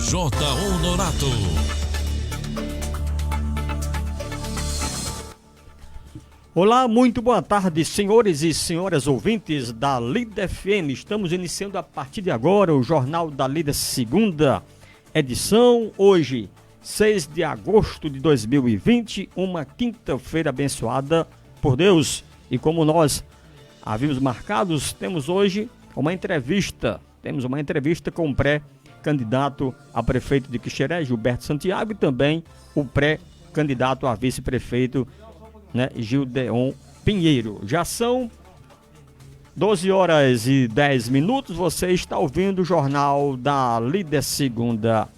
J. Honorato. Olá, muito boa tarde, senhores e senhoras ouvintes da Líder FM. Estamos iniciando a partir de agora o Jornal da Líder, segunda edição. Hoje, 6 de agosto de 2020, uma quinta-feira abençoada por Deus. E como nós havíamos marcados, temos hoje uma entrevista. Temos uma entrevista com o pré-candidato a prefeito de Quixeré, Gilberto Santiago, e também o pré-candidato a vice-prefeito, Gildeon Pinheiro. Já são 12 horas e 10 minutos. Você está ouvindo o Jornal da Líder, segunda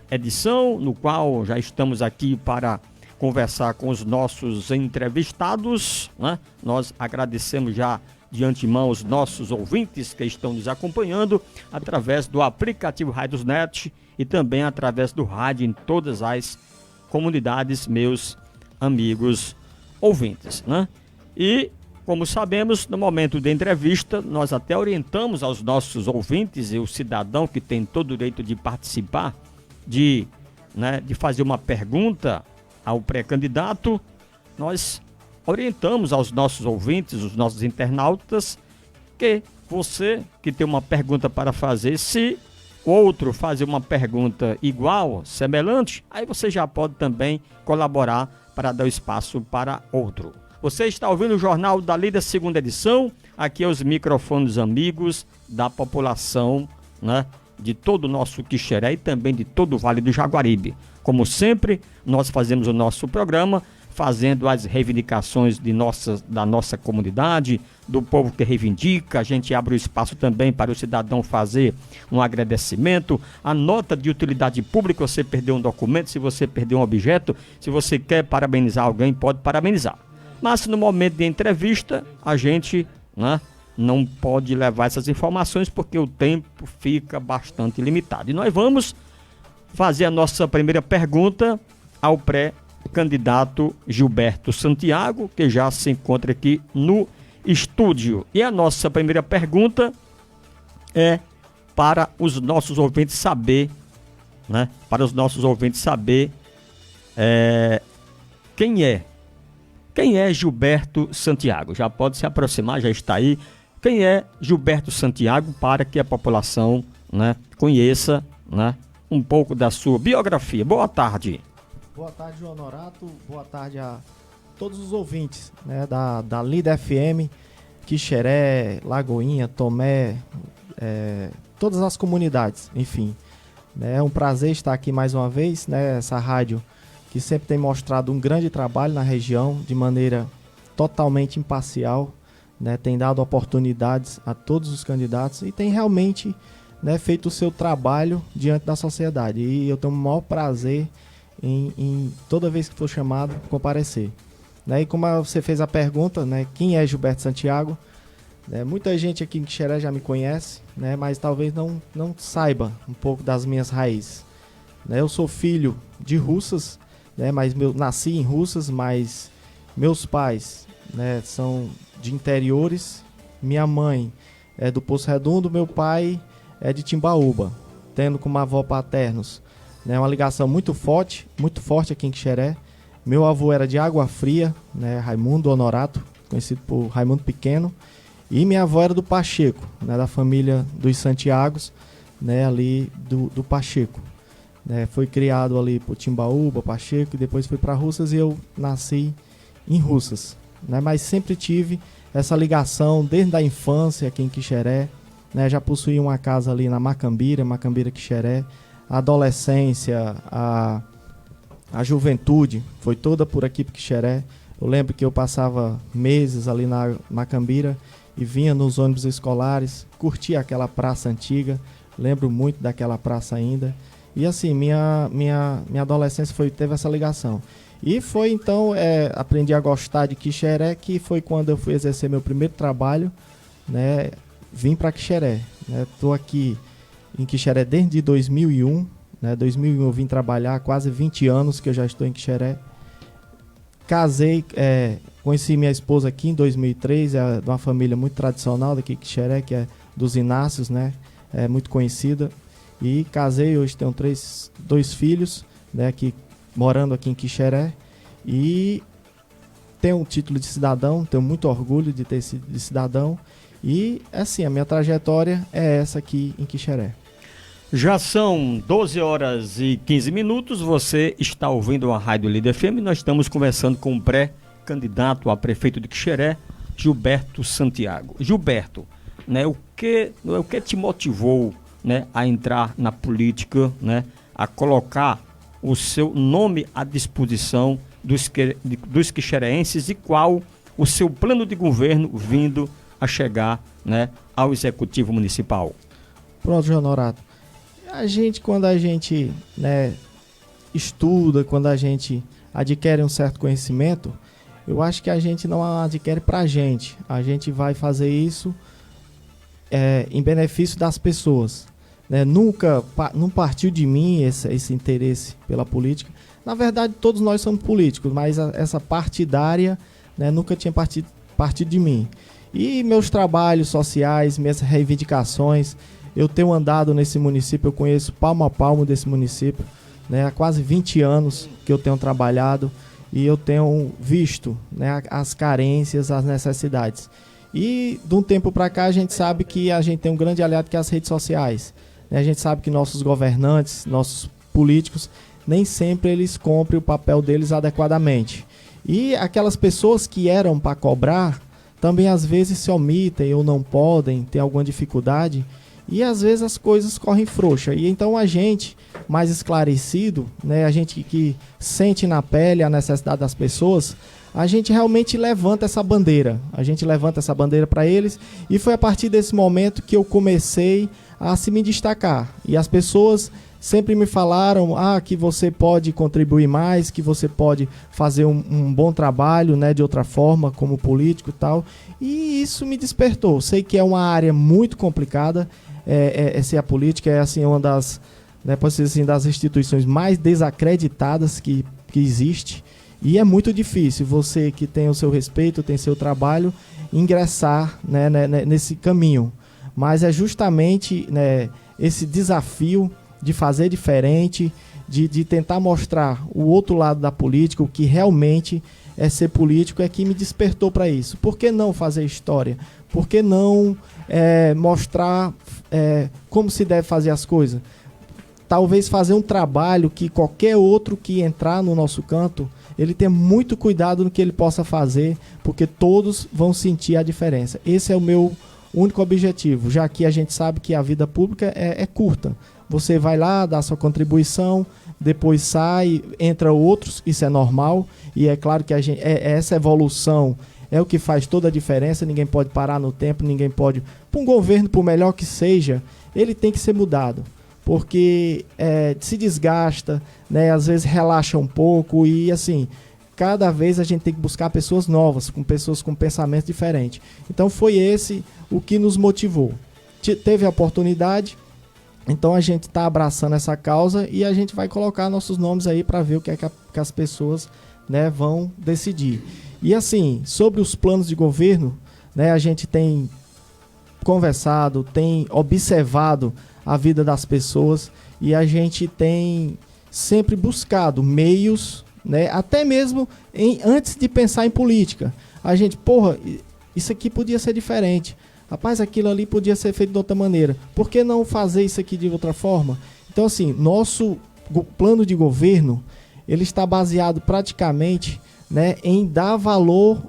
edição, no qual já estamos aqui para conversar com os nossos entrevistados, Nós agradecemos já de antemão os nossos ouvintes que estão nos acompanhando através do aplicativo Radiosnet e também através do rádio em todas as comunidades, meus amigos ouvintes, E, como sabemos, no momento da entrevista, nós até orientamos aos nossos ouvintes e o cidadão que tem todo o direito de participar, de fazer uma pergunta ao pré-candidato. Nós orientamos aos nossos ouvintes, os nossos internautas, que você que tem uma pergunta para fazer, se outro fazer uma pergunta igual, semelhante, aí você já pode também colaborar para dar espaço para outro. Você está ouvindo o Jornal da Líder, segunda edição, aqui aos microfones amigos da população, de todo o nosso Quixeré e também de todo o Vale do Jaguaribe. Como sempre, nós fazemos o nosso programa fazendo as reivindicações da nossa comunidade, do povo que reivindica. A gente abre o espaço também para o cidadão fazer um agradecimento. A nota de utilidade pública, você perdeu um documento, se você perdeu um objeto, se você quer parabenizar alguém, pode parabenizar. Mas no momento de entrevista, a gente não pode levar essas informações porque o tempo fica bastante limitado. E nós vamos fazer a nossa primeira pergunta ao pré-candidato Gilberto Santiago, que já se encontra aqui no estúdio. E a nossa primeira pergunta é para os nossos ouvintes saber, quem é Gilberto Santiago. Já pode se aproximar, já está aí. Quem é Gilberto Santiago, para que a população conheça um pouco da sua biografia. Boa tarde. Boa tarde, João Honorato. Boa tarde a todos os ouvintes da Líder FM, Quixeré, Lagoinha, Tomé, todas as comunidades, enfim. É um prazer estar aqui mais uma vez, essa rádio que sempre tem mostrado um grande trabalho na região, de maneira totalmente imparcial, tem dado oportunidades a todos os candidatos e tem realmente feito o seu trabalho diante da sociedade. E eu tenho o maior prazer em toda vez que for chamado, comparecer. E como você fez a pergunta, quem é Gilberto Santiago? Muita gente aqui em Quixeré já me conhece, mas talvez não saiba um pouco das minhas raízes. Eu sou filho de Russas, mas nasci em Russas, mas meus pais são de interiores. Minha mãe é do Poço Redondo, meu pai é de Timbaúba, tendo como avó paternos uma ligação muito forte aqui em Quixeré. Meu avô era de Água Fria, Raimundo Honorato, conhecido por Raimundo Pequeno, e minha avó era do Pacheco, da família dos Santiagos, ali do Pacheco. Foi criado ali por Timbaúba, Pacheco, e depois fui para Russas e eu nasci em Russas. Mas sempre tive essa ligação desde a infância aqui em Quixeré. Já possuí uma casa ali na Macambira Quixeré. A adolescência, a juventude foi toda por aqui por Quixeré. Eu lembro que eu passava meses ali na Macambira e vinha nos ônibus escolares, curtia aquela praça antiga, lembro muito daquela praça ainda. E assim, minha adolescência teve essa ligação. E foi então, aprendi a gostar de Quixeré, que foi quando eu fui exercer meu primeiro trabalho, vim para Quixeré. Estou aqui em Quixeré desde 2001, 2001 eu vim trabalhar, quase 20 anos que eu já estou em Quixeré. Casei, conheci minha esposa aqui em 2003, é de uma família muito tradicional daqui de Quixeré, que é dos Inácios, é muito conhecida. E casei, hoje tenho dois filhos, né, morando aqui em Quixeré. E tenho um título de cidadão, tenho muito orgulho de ter sido de cidadão. E, assim, a minha trajetória é essa aqui em Quixeré. Já são 12 horas e 15 minutos, você está ouvindo a Rádio Líder FM, nós estamos conversando com o pré-candidato a prefeito de Quixeré, Gilberto Santiago. Gilberto, né, o que te motivou, né, a entrar na política, né, a colocar o seu nome à disposição dos quixereenses e qual o seu plano de governo vindo a chegar, né, ao Executivo Municipal? Pronto, João Norato. Quando a gente, né, estuda, quando a gente adquire um certo conhecimento, eu acho que a gente não adquire pra gente. A gente vai fazer isso em benefício das pessoas. Né? Não partiu de mim esse interesse pela política. Na verdade, todos nós somos políticos, mas essa partidária, né, nunca tinha partido de mim. E meus trabalhos sociais, minhas reivindicações, eu tenho andado nesse município, eu conheço palmo a palmo desse município, né, há quase 20 anos que eu tenho trabalhado e eu tenho visto, né, as carências, as necessidades. E de um tempo para cá a gente sabe que a gente tem um grande aliado que é as redes sociais. Né? A gente sabe que nossos governantes, nossos políticos, nem sempre eles cumprem o papel deles adequadamente. E aquelas pessoas que eram para cobrar, também às vezes se omitem ou não podem, ter alguma dificuldade, e às vezes as coisas correm frouxa. E então a gente, mais esclarecido, né, a gente que sente na pele a necessidade das pessoas, a gente realmente levanta essa bandeira. A gente levanta essa bandeira para eles, e foi a partir desse momento que eu comecei a se me destacar. E as pessoas sempre me falaram que você pode contribuir mais, que você pode fazer um bom trabalho, né, de outra forma, como político e tal. E isso me despertou. Sei que é uma área muito complicada, ser a política, é assim, uma das, né, pode ser assim, das instituições mais desacreditadas que existe. E é muito difícil você que tem o seu respeito, tem seu trabalho, ingressar, né, nesse caminho. Mas é justamente, né, esse desafio de fazer diferente, de tentar mostrar o outro lado da política, o que realmente é ser político, é que me despertou para isso. Por que não fazer história? Por que não mostrar como se deve fazer as coisas? Talvez fazer um trabalho que qualquer outro que entrar no nosso canto, ele tenha muito cuidado no que ele possa fazer, porque todos vão sentir a diferença. Esse é o meu único objetivo, já que a gente sabe que a vida pública é curta. Você vai lá, dá sua contribuição, depois sai, entra outros, isso é normal, e é claro que essa evolução é o que faz toda a diferença. Ninguém pode parar no tempo, ninguém pode... Para um governo, por melhor que seja, ele tem que ser mudado, porque se desgasta, né, às vezes relaxa um pouco, e assim, cada vez a gente tem que buscar pessoas novas, com pessoas com pensamentos diferentes. Então foi esse o que nos motivou. Teve a oportunidade, então a gente está abraçando essa causa e a gente vai colocar nossos nomes aí para ver o que é que as pessoas, né, vão decidir. E assim, sobre os planos de governo, né, a gente tem conversado, tem observado a vida das pessoas e a gente tem sempre buscado meios, né, até mesmo antes de pensar em política. A gente, isso aqui podia ser diferente. Rapaz, aquilo ali podia ser feito de outra maneira. Por que não fazer isso aqui de outra forma? Então, assim, nosso plano de governo, ele está baseado praticamente, né, em dar valor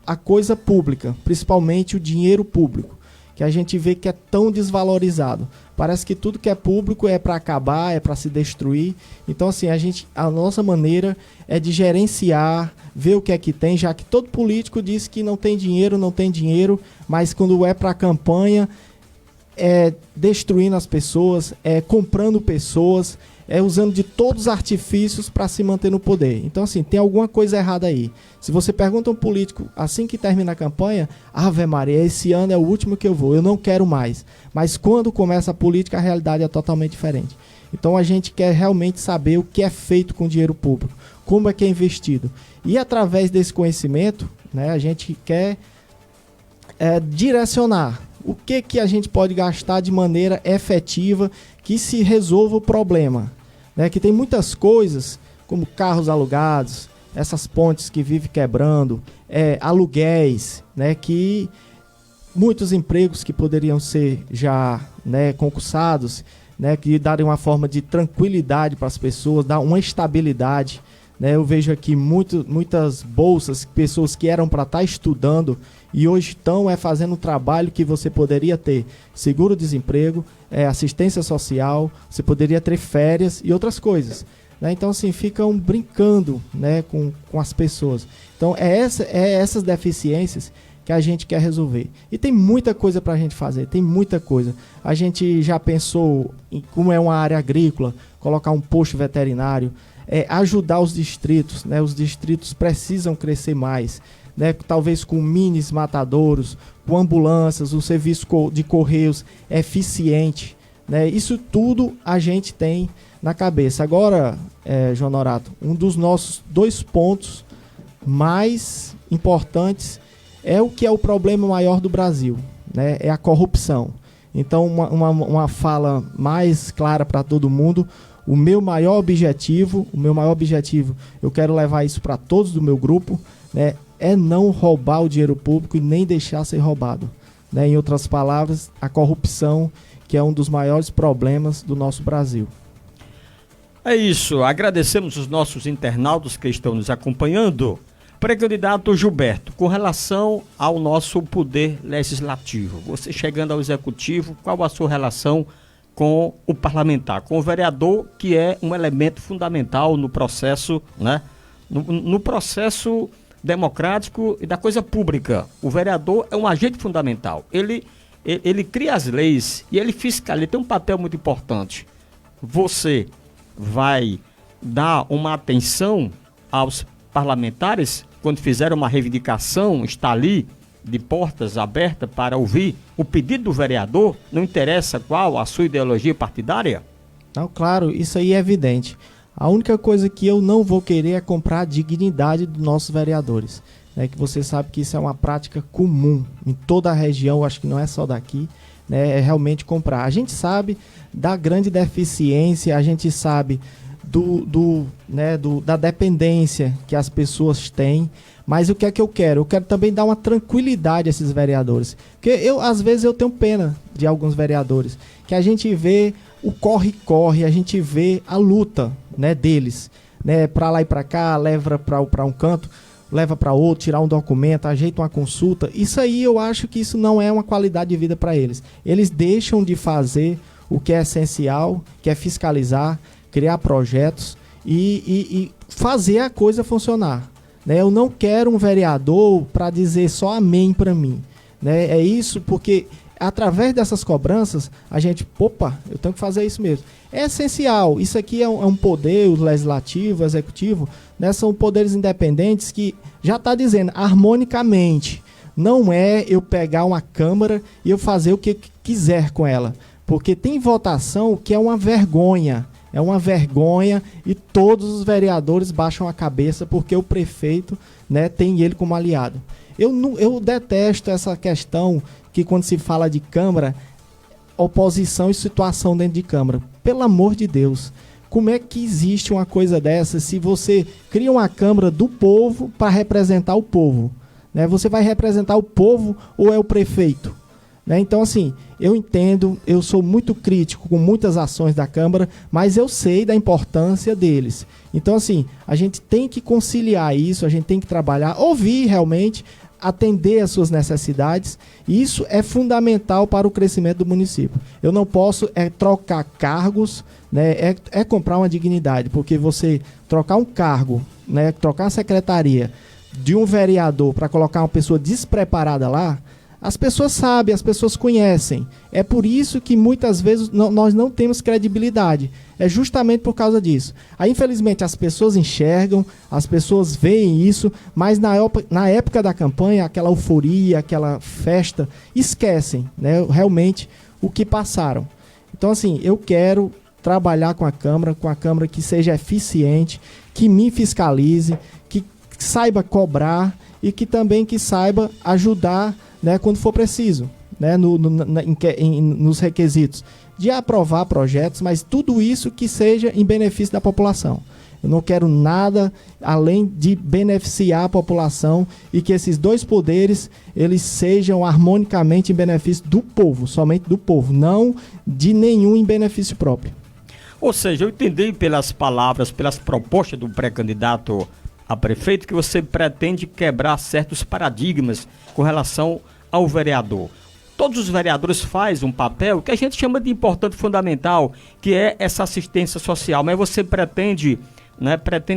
à coisa pública, principalmente o dinheiro público, que a gente vê que é tão desvalorizado. Parece que tudo que é público é para acabar, é para se destruir. Então, assim, a nossa maneira é de gerenciar, ver o que é que tem, já que todo político diz que não tem dinheiro, mas quando é para a campanha, é destruindo as pessoas, é comprando pessoas, é usando de todos os artifícios para se manter no poder. Então, assim, tem alguma coisa errada aí. Se você pergunta a um político assim que termina a campanha, Ave Maria, esse ano é o último que eu vou, eu não quero mais. Mas quando começa a política, a realidade é totalmente diferente. Então a gente quer realmente saber o que é feito com o dinheiro público, como é que é investido. E através desse conhecimento, né, a gente quer direcionar o que a gente pode gastar de maneira efetiva, que se resolva o problema, né? Que tem muitas coisas, como carros alugados, essas pontes que vivem quebrando, aluguéis, né? Que muitos empregos que poderiam ser já, né, concursados, né, que darem uma forma de tranquilidade para as pessoas, dar uma estabilidade, né? Eu vejo aqui muitas bolsas, pessoas que eram para estar estudando e hoje estão fazendo um trabalho que você poderia ter seguro-desemprego, assistência social, você poderia ter férias e outras coisas, né? Então, assim, ficam brincando, né, com as pessoas. Então, essas deficiências que a gente quer resolver. E tem muita coisa para a gente fazer, tem muita coisa. A gente já pensou, como é uma área agrícola, colocar um posto veterinário, ajudar os distritos, né? Os distritos precisam crescer mais, né? Talvez com minis matadouros, com ambulâncias, o serviço de correios eficiente, né? Isso tudo a gente tem na cabeça. Agora, João Norato, um dos nossos 2 pontos mais importantes é o que é o problema maior do Brasil, né? É a corrupção. Então, uma fala mais clara para todo mundo: o meu maior objetivo, eu quero levar isso para todos do meu grupo, né? É não roubar o dinheiro público e nem deixar ser roubado, né? Em outras palavras, a corrupção, que é um dos maiores problemas do nosso Brasil. É isso, agradecemos os nossos internautas que estão nos acompanhando. Pré-candidato Gilberto, com relação ao nosso poder legislativo, você chegando ao executivo, qual a sua relação com o parlamentar, com o vereador, que é um elemento fundamental no processo, né? No processo democrático e da coisa pública? O vereador é um agente fundamental. Ele cria as leis e ele fiscaliza, ele tem um papel muito importante. Você vai dar uma atenção aos parlamentares quando fizeram uma reivindicação, está ali de portas abertas para ouvir o pedido do vereador, não interessa qual a sua ideologia partidária? Não, claro, isso aí é evidente. A única coisa que eu não vou querer é comprar a dignidade dos nossos vereadores, né? Que você sabe que isso é uma prática comum em toda a região, acho que não é só daqui, né? É realmente comprar. A gente sabe da grande deficiência, a gente sabe da dependência que as pessoas têm, mas o que é que eu quero? Eu quero também dar uma tranquilidade a esses vereadores, porque às vezes eu tenho pena de alguns vereadores, que a gente vê o corre-corre, a gente vê a luta, né, deles, né, para lá e para cá, leva para um canto, leva para outro, tirar um documento, ajeita uma consulta. Isso aí eu acho que isso não é uma qualidade de vida para eles. Eles deixam de fazer o que é essencial, que é fiscalizar, criar projetos e fazer a coisa funcionar, né? Eu não quero um vereador para dizer só amém para mim, né? É isso, porque através dessas cobranças a gente, eu tenho que fazer isso mesmo. É essencial, isso aqui é um poder, o legislativo, o executivo, né? São poderes independentes que já está dizendo harmonicamente, não é eu pegar uma Câmara e eu fazer o que quiser com ela, porque tem votação que é uma vergonha. É uma vergonha e todos os vereadores baixam a cabeça porque o prefeito, né, tem ele como aliado. Eu detesto essa questão que quando se fala de Câmara, oposição e situação dentro de Câmara. Pelo amor de Deus, como é que existe uma coisa dessa se você cria uma Câmara do povo para representar o povo, né? Você vai representar o povo ou é o prefeito? Né? Então, assim, eu entendo, eu sou muito crítico com muitas ações da Câmara, mas eu sei da importância deles. Então, assim, a gente tem que conciliar isso, a gente tem que trabalhar, ouvir realmente, atender às suas necessidades. E isso é fundamental para o crescimento do município. Eu não posso trocar cargos, né? É comprar uma dignidade, porque você trocar um cargo, né? Trocar a secretaria de um vereador para colocar uma pessoa despreparada lá, as pessoas sabem, as pessoas conhecem. É por isso que muitas vezes nós não temos credibilidade. É justamente por causa disso. Aí, infelizmente, as pessoas enxergam, as pessoas veem isso, mas na época da campanha, aquela euforia, aquela festa, esquecem, né, realmente o que passaram. Então, assim, eu quero trabalhar com a Câmara que seja eficiente, que me fiscalize, que saiba cobrar e que também que saiba ajudar, né, quando for preciso, né, nos requisitos de aprovar projetos, mas tudo isso que seja em benefício da população. Eu não quero nada além de beneficiar a população e que esses dois poderes eles sejam harmonicamente em benefício do povo, somente do povo, não de nenhum em benefício próprio. Ou seja, eu entendi pelas palavras, pelas propostas do pré-candidato a prefeito que você pretende quebrar certos paradigmas com relação ao vereador. Todos os vereadores fazem um papel que a gente chama de importante fundamental, que é essa assistência social, mas você pretende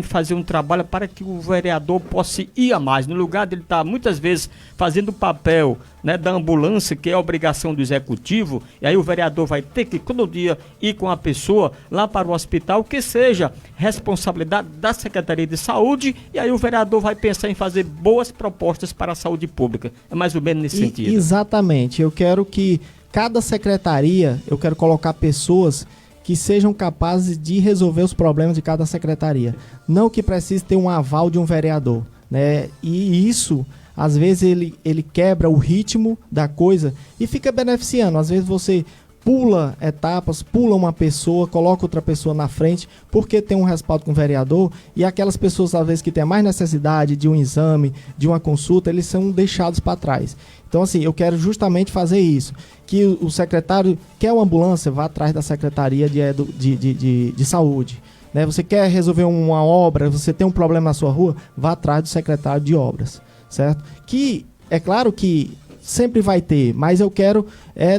fazer um trabalho para que o vereador possa ir a mais, no lugar de ele estar muitas vezes fazendo o papel, né, da ambulância, que é a obrigação do executivo, e aí o vereador vai ter que todo dia ir com a pessoa lá para o hospital, que seja responsabilidade da Secretaria de Saúde, e aí o vereador vai pensar em fazer boas propostas para a saúde pública. É mais ou menos nesse sentido. Exatamente. Eu quero que cada secretaria, eu quero colocar pessoas que sejam capazes de resolver os problemas de cada secretaria. Não que precise ter um aval de um vereador, né? E isso, às vezes, ele quebra o ritmo da coisa e fica beneficiando. Às vezes você pula etapas, pula uma pessoa, coloca outra pessoa na frente, porque tem um respaldo com o vereador, e aquelas pessoas, às vezes, que têm mais necessidade de um exame, de uma consulta, eles são deixados para trás. Então, assim, eu quero justamente fazer isso, que o secretário quer uma ambulância, vá atrás da Secretaria de Saúde. Né? Você quer resolver uma obra, você tem um problema na sua rua, vá atrás do secretário de obras, certo? Que, é claro que sempre vai ter, mas eu quero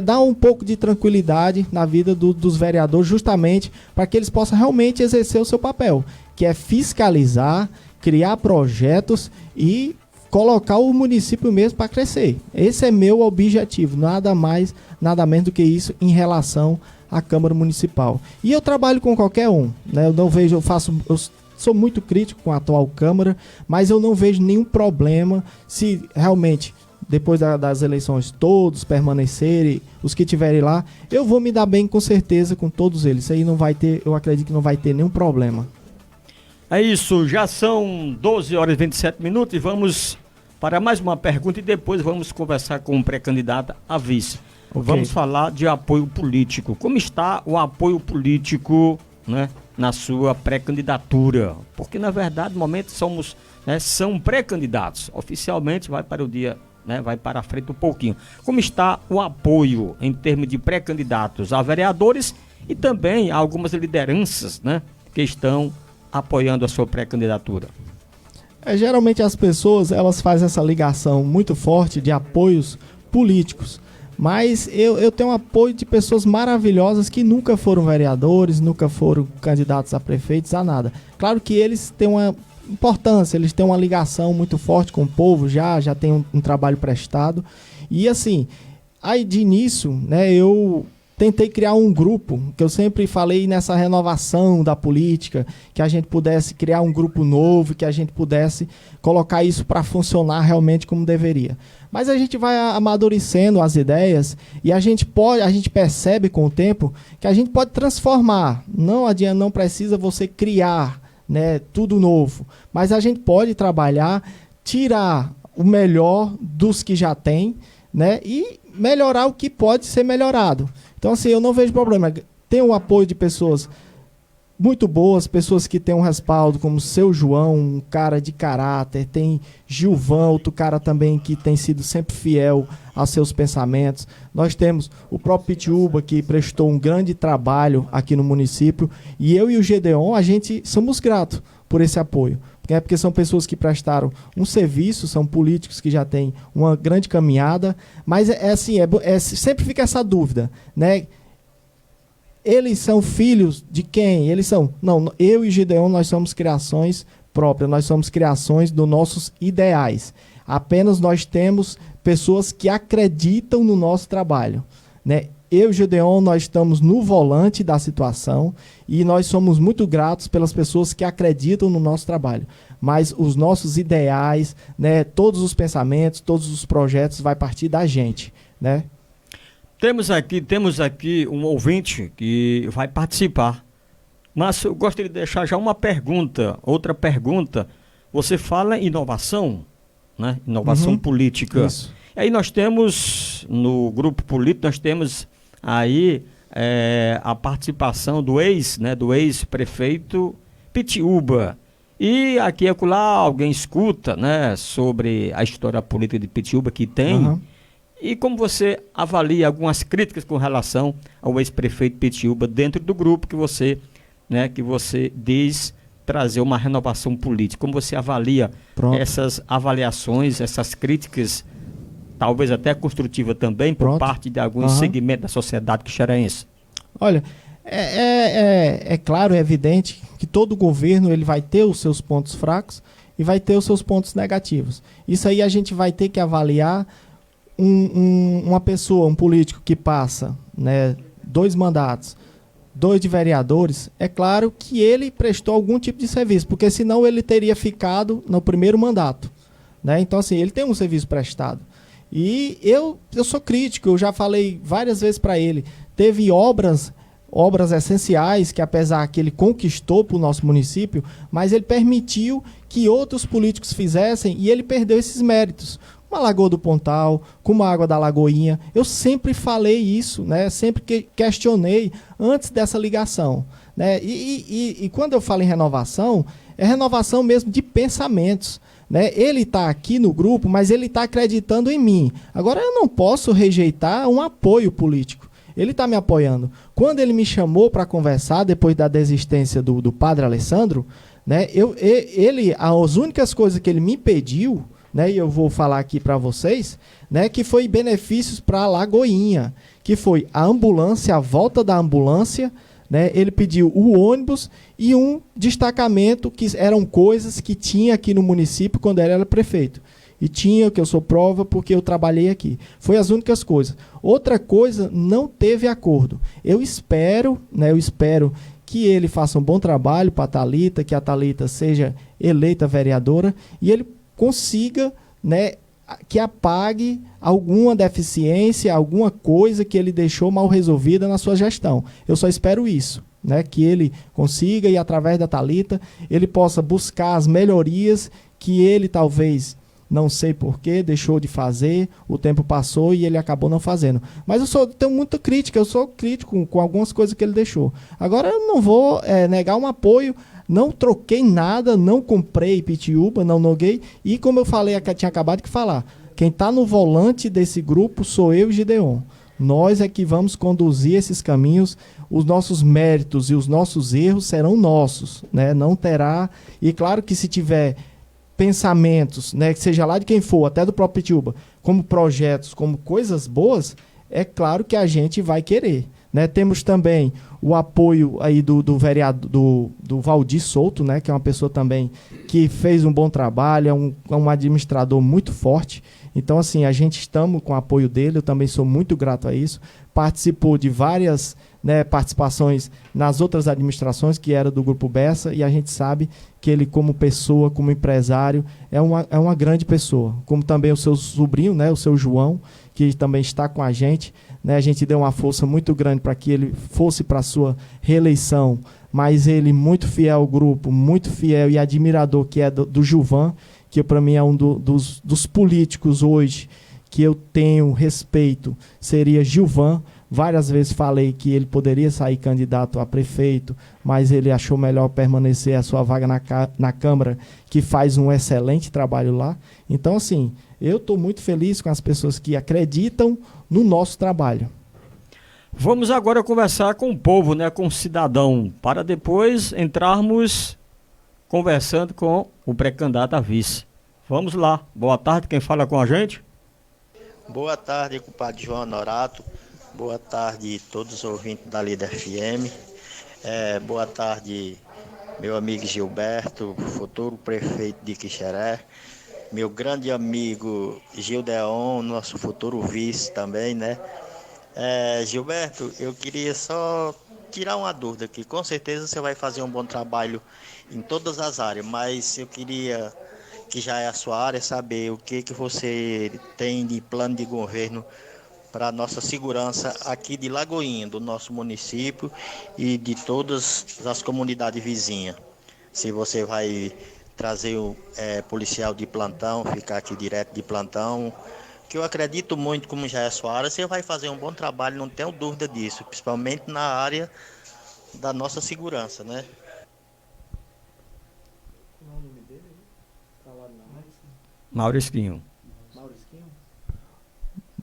dar um pouco de tranquilidade na vida dos vereadores, justamente para que eles possam realmente exercer o seu papel, que é fiscalizar, criar projetos e colocar o município mesmo para crescer. Esse é meu objetivo, nada mais, nada menos do que isso em relação à Câmara Municipal. E eu trabalho com qualquer um, né? Eu sou muito crítico com a atual Câmara, mas eu não vejo nenhum problema se realmente, depois das eleições, todos permanecerem, os que estiverem lá, eu vou me dar bem com certeza com todos eles. Isso aí não vai ter, eu acredito que não vai ter nenhum problema. É isso, já são 12 horas e 27 minutos e vamos para mais uma pergunta e depois vamos conversar com o pré-candidato a vice. Okay. Vamos falar de apoio político. Como está o apoio político, né, na sua pré-candidatura? Porque, na verdade, no momento são pré-candidatos. Oficialmente vai para o dia, né, vai para a frente um pouquinho. Como está o apoio em termos de pré-candidatos a vereadores e também a algumas lideranças, né, que estão apoiando a sua pré-candidatura? Geralmente as pessoas elas fazem essa ligação muito forte de apoios políticos, mas eu tenho apoio de pessoas maravilhosas que nunca foram vereadores, nunca foram candidatos a prefeitos, a nada. Claro que eles têm uma importância, eles têm uma ligação muito forte com o povo, já tem um trabalho prestado. E assim, aí de início, né, eu tentei criar um grupo, que eu sempre falei nessa renovação da política, que a gente pudesse criar um grupo novo, que a gente pudesse colocar isso para funcionar realmente como deveria. Mas a gente vai amadurecendo as ideias e a gente percebe com o tempo que a gente pode transformar. Não adianta, não precisa você criar, né, tudo novo, mas a gente pode trabalhar, tirar o melhor dos que já tem, né, e melhorar o que pode ser melhorado. Então, assim, eu não vejo problema. Tem o apoio de pessoas muito boas, pessoas que têm um respaldo, como o Seu João, um cara de caráter, tem Gilvan, outro cara também que tem sido sempre fiel aos seus pensamentos. Nós temos o próprio Pitiúba, que prestou um grande trabalho aqui no município, e eu e o Gedeon, a gente somos gratos por esse apoio. Porque são pessoas que prestaram um serviço, são políticos que já têm uma grande caminhada, mas sempre fica essa dúvida, né? Eles são filhos de quem? Não, eu e Gideon, nós somos criações próprias, nós somos criações dos nossos ideais. Apenas nós temos pessoas que acreditam no nosso trabalho, né? Eu e Gideon, nós estamos no volante da situação e nós somos muito gratos pelas pessoas que acreditam no nosso trabalho. Mas os nossos ideais, né, todos os pensamentos, todos os projetos vai partir da gente, né? Temos aqui um ouvinte que vai participar. Mas eu gostaria de deixar já outra pergunta. Você fala em inovação, né? Inovação política. Isso. Aí nós temos, no grupo político, nós temos aí a participação do ex-prefeito Pitiúba. E aqui e acolá alguém escuta, né, sobre a história política de Pitiúba que tem. Uhum. E como você avalia algumas críticas com relação ao ex-prefeito Pitiúba dentro do grupo que você diz trazer uma renovação política? Como você avalia essas avaliações, essas críticas, talvez até construtiva também, por parte de alguns segmentos da sociedade quixerense? Olha, é claro, é evidente que todo governo ele vai ter os seus pontos fracos e vai ter os seus pontos negativos. Isso aí a gente vai ter que avaliar uma pessoa, um político que passa, né, 2 mandatos, 2 de vereadores, é claro que ele prestou algum tipo de serviço, porque senão ele teria ficado no primeiro mandato, né? Então, assim, ele tem um serviço prestado. E eu sou crítico, eu já falei várias vezes para ele, teve obras essenciais que, apesar que ele conquistou para o nosso município, mas ele permitiu que outros políticos fizessem e ele perdeu esses méritos. Como a Lagoa do Pontal, como a Água da Lagoinha, eu sempre falei isso, né? Sempre que questionei antes dessa ligação, né? E quando eu falo em renovação, é renovação mesmo de pensamentos, né? Ele está aqui no grupo, mas ele está acreditando em mim. Agora, eu não posso rejeitar um apoio político. Ele está me apoiando. Quando ele me chamou para conversar, depois da desistência do padre Alessandro, né, as únicas coisas que ele me pediu, né, e eu vou falar aqui para vocês, né, que foi benefícios para a Lagoinha, que foi a ambulância, a volta da ambulância, né, ele pediu o ônibus e um destacamento, que eram coisas que tinha aqui no município quando ele era prefeito. E tinha, que eu sou prova, porque eu trabalhei aqui. Foi as únicas coisas. Outra coisa, não teve acordo. Eu espero que ele faça um bom trabalho para a Thalita, que a Thalita seja eleita vereadora, e ele consiga, né, que apague alguma deficiência, alguma coisa que ele deixou mal resolvida na sua gestão. Eu só espero isso, né, que ele consiga, e através da Thalita, ele possa buscar as melhorias que ele talvez, não sei porquê, deixou de fazer, o tempo passou e ele acabou não fazendo. Mas tenho muita crítica, eu sou crítico com algumas coisas que ele deixou. Agora eu não vou negar um apoio. Não troquei nada, não comprei Pitiúba, não noguei. E como eu falei, tinha acabado de falar, quem está no volante desse grupo sou eu e Gideon. Nós é que vamos conduzir esses caminhos. Os nossos méritos e os nossos erros serão nossos, né? Não terá. E claro que se tiver pensamentos, né, que seja lá de quem for, até do próprio Pitiúba, como projetos, como coisas boas, é claro que a gente vai querer. Né, temos também o apoio aí do vereador, do Valdir Souto, né, que é uma pessoa também que fez um bom trabalho, é um administrador muito forte. Então, assim, a gente estamos com o apoio dele, eu também sou muito grato a isso. Participou de várias, né, participações nas outras administrações, que era do Grupo Bessa, e a gente sabe que ele, como pessoa, como empresário, é uma grande pessoa. Como também o seu sobrinho, né, o seu João, que também está com a gente, né, a gente deu uma força muito grande para que ele fosse para a sua reeleição, mas ele muito fiel ao grupo, muito fiel e admirador, que é do Gilvan, que para mim é um dos políticos hoje que eu tenho respeito, seria Gilvan. Várias vezes falei que ele poderia sair candidato a prefeito, mas ele achou melhor permanecer a sua vaga na Câmara, que faz um excelente trabalho lá. Então, assim, eu estou muito feliz com as pessoas que acreditam no nosso trabalho. Vamos agora conversar com o povo, né, com o cidadão, para depois entrarmos conversando com o pré-candidato a vice. Vamos lá. Boa tarde, quem fala com a gente? Boa tarde, compadre João Honorato. Boa tarde a todos os ouvintes da Líder FM. Boa tarde, meu amigo Gilberto, futuro prefeito de Quixeré. Meu grande amigo Gildeon, nosso futuro vice também, né? Gilberto, eu queria só tirar uma dúvida aqui. Com certeza você vai fazer um bom trabalho em todas as áreas, mas eu queria, que já é a sua área, saber o que você tem de plano de governo para a nossa segurança aqui de Lagoinha, do nosso município e de todas as comunidades vizinhas. Se você vai trazer o policial de plantão, ficar aqui direto de plantão, que eu acredito muito, como já é a sua área, você vai fazer um bom trabalho, não tenho dúvida disso, principalmente na área da nossa segurança, né? Maurisquinho.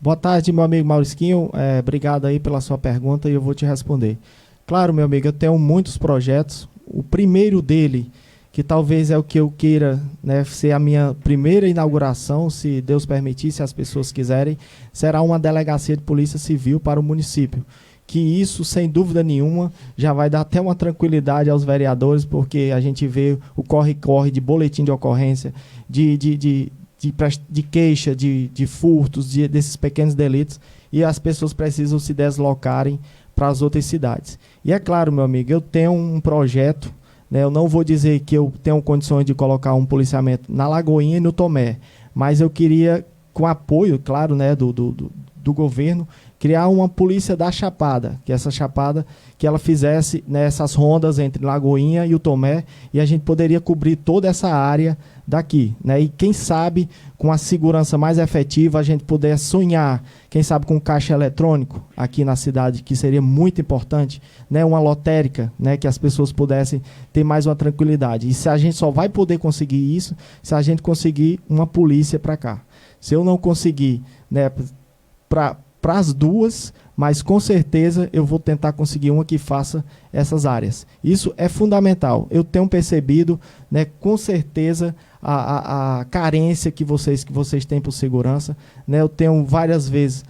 Boa tarde, meu amigo Maurisquinho. Obrigado aí pela sua pergunta e eu vou te responder. Claro, meu amigo, eu tenho muitos projetos. O primeiro dele, que talvez é o que eu queira, né, ser a minha primeira inauguração, se Deus permitir, se as pessoas quiserem, será uma delegacia de polícia civil para o município. Que isso, sem dúvida nenhuma, já vai dar até uma tranquilidade aos vereadores, porque a gente vê o corre-corre de boletim de ocorrência, de queixa, de furtos, desses pequenos delitos, e as pessoas precisam se deslocarem para as outras cidades. E é claro, meu amigo, eu tenho um projeto, né, eu não vou dizer que eu tenho condições de colocar um policiamento na Lagoinha e no Tomé, mas eu queria, com apoio, claro, né, do governo, criar uma polícia da Chapada, que essa Chapada, que ela fizesse, né, essas rondas entre Lagoinha e o Tomé, e a gente poderia cobrir toda essa área daqui, né? E quem sabe, com a segurança mais efetiva, a gente puder sonhar, quem sabe com caixa eletrônico aqui na cidade, que seria muito importante, né? Uma lotérica, né? Que as pessoas pudessem ter mais uma tranquilidade. E se a gente só vai poder conseguir isso, se a gente conseguir uma polícia para cá. Se eu não conseguir, né, para as duas, mas com certeza eu vou tentar conseguir uma que faça essas áreas. Isso é fundamental. Eu tenho percebido, né, com certeza, a carência que vocês têm por segurança, né? Eu tenho várias vezes,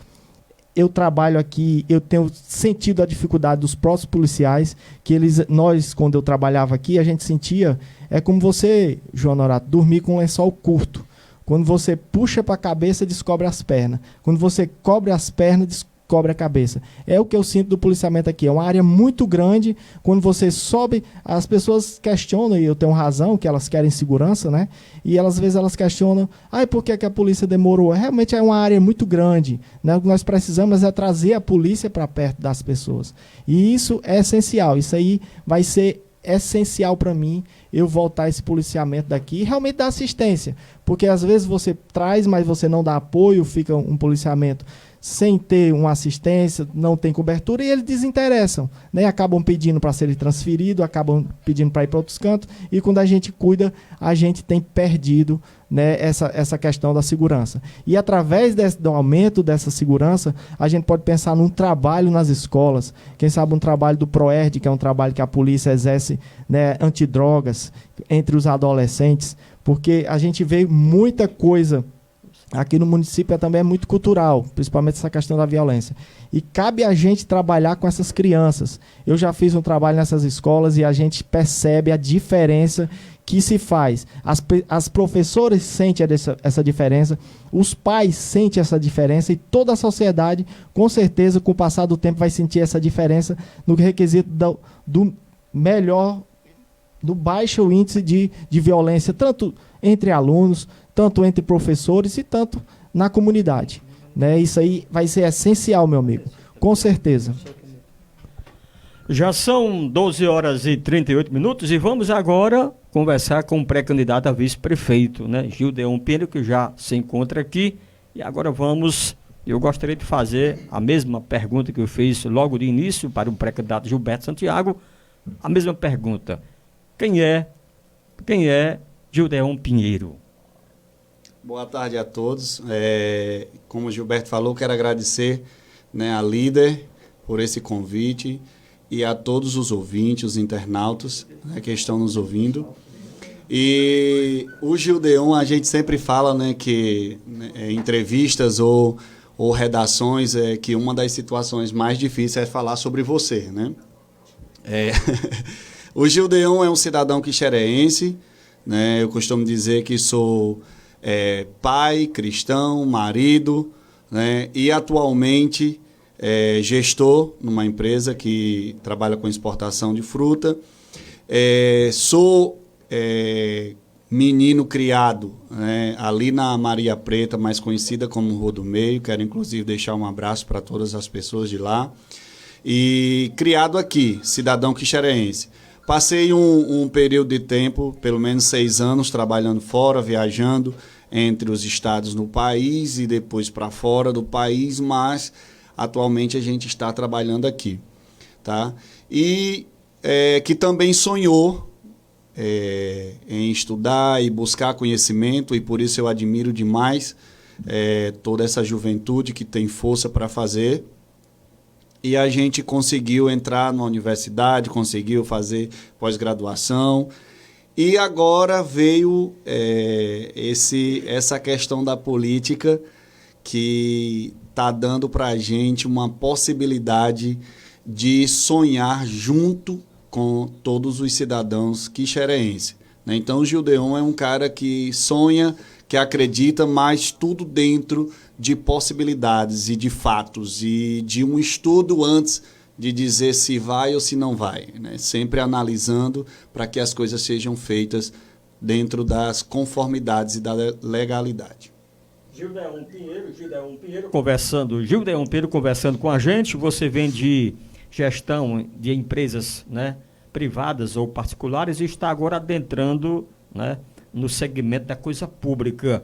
eu trabalho aqui, eu tenho sentido a dificuldade dos próprios policiais, que nós, quando eu trabalhava aqui, a gente sentia, é como você, João Norato, dormir com um lençol curto. Quando você puxa para a cabeça, descobre as pernas. Quando você cobre as pernas, descobre a cabeça. É o que eu sinto do policiamento aqui. É uma área muito grande. Quando você sobe, as pessoas questionam, e eu tenho razão, que elas querem segurança, né? E às vezes elas questionam, por que a polícia demorou? Realmente é uma área muito grande, né? O que nós precisamos é trazer a polícia para perto das pessoas. E isso é essencial. Isso aí vai ser essencial para mim, eu voltar esse policiamento daqui e realmente dar assistência, porque às vezes você traz, mas você não dá apoio, fica um policiamento sem ter uma assistência, não tem cobertura, e eles desinteressam, né? Acabam pedindo para ser transferido, acabam pedindo para ir para outros cantos, e quando a gente cuida, a gente tem perdido, né, essa questão da segurança. E através do aumento dessa segurança, a gente pode pensar num trabalho nas escolas, quem sabe um trabalho do PROERD, que é um trabalho que a polícia exerce, né, antidrogas, entre os adolescentes, porque a gente vê muita coisa aqui no município, também é muito cultural, principalmente essa questão da violência. E cabe a gente trabalhar com essas crianças. Eu já fiz um trabalho nessas escolas e a gente percebe a diferença que se faz. As professoras sentem essa diferença, os pais sentem essa diferença e toda a sociedade, com certeza, com o passar do tempo, vai sentir essa diferença no requisito do baixo índice de violência, tanto entre alunos, tanto entre professores e tanto na comunidade, né? Isso aí vai ser essencial, meu amigo, com certeza. Já são 12 horas e 38 minutos e vamos agora conversar com o pré-candidato a vice-prefeito, né? Gildeon Pinheiro, que já se encontra aqui. E agora eu gostaria de fazer a mesma pergunta que eu fiz logo de início para o pré-candidato Gilberto Santiago, a mesma pergunta. Quem é Gildeon Pinheiro? Boa tarde a todos. Como o Gilberto falou, quero agradecer, né, a líder por esse convite e a todos os ouvintes, os internautas, né, que estão nos ouvindo. E o Gildeon, a gente sempre fala, né, que entrevistas ou redações, que uma das situações mais difíceis é falar sobre você, né? O Gildeon é um cidadão quixereense, né? Eu costumo dizer que sou pai, cristão, marido, né? E atualmente gestor numa empresa que trabalha com exportação de fruta. Sou menino criado, né, ali na Maria Preta, mais conhecida como Rua do Meio. Quero inclusive deixar um abraço para todas as pessoas de lá. E criado aqui, cidadão quixereense. Passei um período de tempo, pelo menos 6 anos, trabalhando fora, viajando, entre os estados no país e depois para fora do país, mas atualmente a gente está trabalhando aqui, tá? E que também sonhou em estudar e buscar conhecimento, e por isso eu admiro demais toda essa juventude que tem força para fazer. E a gente conseguiu entrar na universidade, conseguiu fazer pós-graduação, e agora veio essa questão da política que está dando para a gente uma possibilidade de sonhar junto com todos os cidadãos quixerenses, né? Então, o Gildeon é um cara que sonha, que acredita, mas tudo dentro de possibilidades e de fatos e de um estudo antes de dizer se vai ou se não vai, né? Sempre analisando para que as coisas sejam feitas dentro das conformidades e da legalidade. Gildeon Pinheiro conversando com a gente. Você vem de gestão de empresas, né, privadas ou particulares, e está agora adentrando, né, no segmento da coisa pública.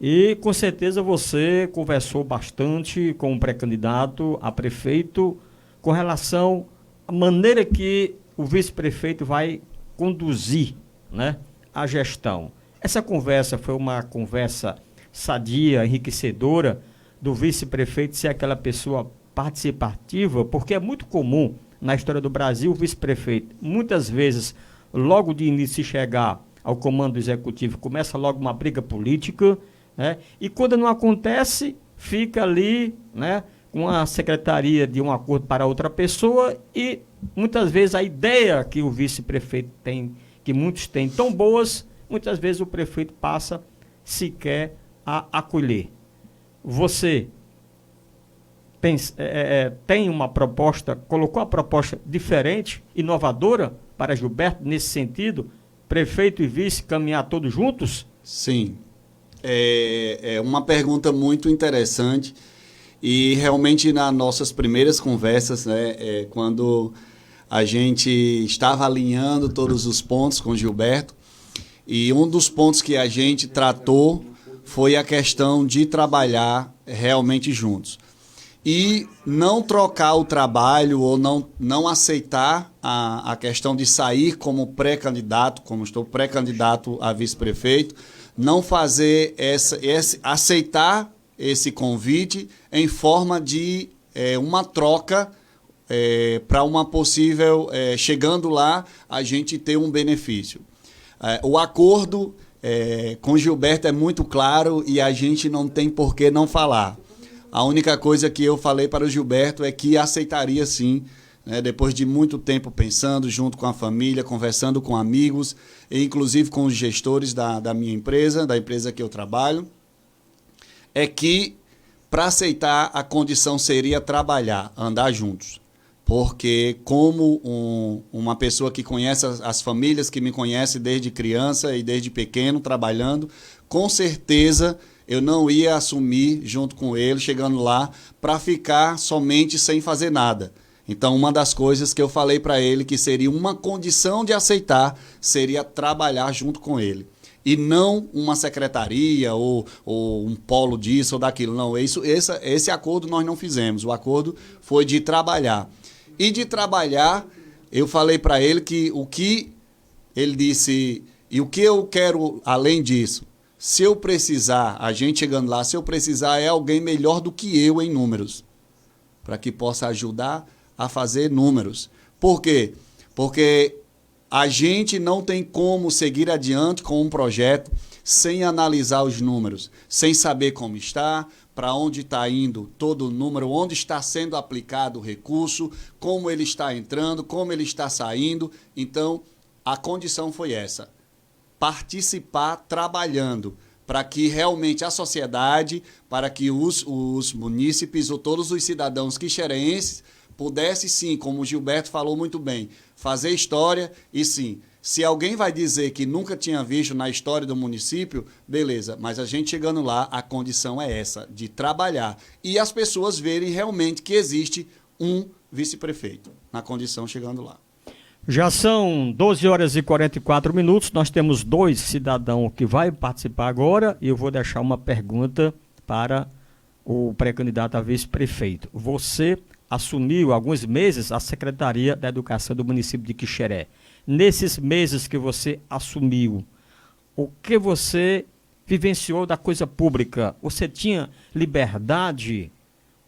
E com certeza você conversou bastante com o pré-candidato a prefeito com relação à maneira que o vice-prefeito vai conduzir, né, a gestão. Essa conversa foi uma conversa sadia, enriquecedora, do vice-prefeito ser aquela pessoa participativa, porque é muito comum na história do Brasil o vice-prefeito, muitas vezes, logo de início de chegar ao comando executivo, começa logo uma briga política, né? E quando não acontece, fica ali, né, com a secretaria de um acordo para outra pessoa, e muitas vezes a ideia que o vice-prefeito tem, que muitos têm tão boas, muitas vezes o prefeito passa sequer a acolher. Você tem uma proposta, colocou uma proposta diferente, inovadora para Gilberto nesse sentido, prefeito e vice caminhar todos juntos? Sim, é uma pergunta muito interessante, e realmente nas nossas primeiras conversas, né, quando a gente estava alinhando todos os pontos com Gilberto, e um dos pontos que a gente tratou foi a questão de trabalhar realmente juntos. E não trocar o trabalho ou não aceitar a questão de sair como pré-candidato, como estou pré-candidato a vice-prefeito, não fazer aceitar esse convite em forma de uma troca para uma possível, chegando lá, a gente ter um benefício. O acordo com Gilberto é muito claro e a gente não tem por que não falar. A única coisa que eu falei para o Gilberto é que aceitaria sim, né, depois de muito tempo pensando, junto com a família, conversando com amigos, e inclusive com os gestores da minha empresa, da empresa que eu trabalho, é que para aceitar a condição seria trabalhar, andar juntos. Porque como uma pessoa que conhece as famílias, que me conhece desde criança e desde pequeno, trabalhando, com certeza eu não ia assumir junto com ele, chegando lá, para ficar somente sem fazer nada. Então, uma das coisas que eu falei para ele que seria uma condição de aceitar, seria trabalhar junto com ele. E não uma secretaria ou um polo disso ou daquilo. Não, esse acordo nós não fizemos. O acordo foi de trabalhar. E de trabalhar, eu falei para ele que o que ele disse, e o que eu quero além disso, se eu precisar, a gente chegando lá, se eu precisar, é alguém melhor do que eu em números, para que possa ajudar a fazer números. Por quê? Porque a gente não tem como seguir adiante com um projeto sem analisar os números, sem saber como está, para onde está indo todo o número, onde está sendo aplicado o recurso, como ele está entrando, como ele está saindo. Então, a condição foi essa: participar trabalhando, para que realmente a sociedade, para que os munícipes ou todos os cidadãos quixerenses pudessem sim, como o Gilberto falou muito bem, fazer história. E sim, se alguém vai dizer que nunca tinha visto na história do município, beleza, mas a gente chegando lá, a condição é essa, de trabalhar. E as pessoas verem realmente que existe um vice-prefeito, na condição chegando lá. Já são 12 horas e 44 minutos. Nós temos dois cidadãos que vai participar agora e eu vou deixar uma pergunta para o pré-candidato a vice-prefeito. Você assumiu há alguns meses a Secretaria da Educação do município de Quixeré. Nesses meses que você assumiu, o que você vivenciou da coisa pública? Você tinha liberdade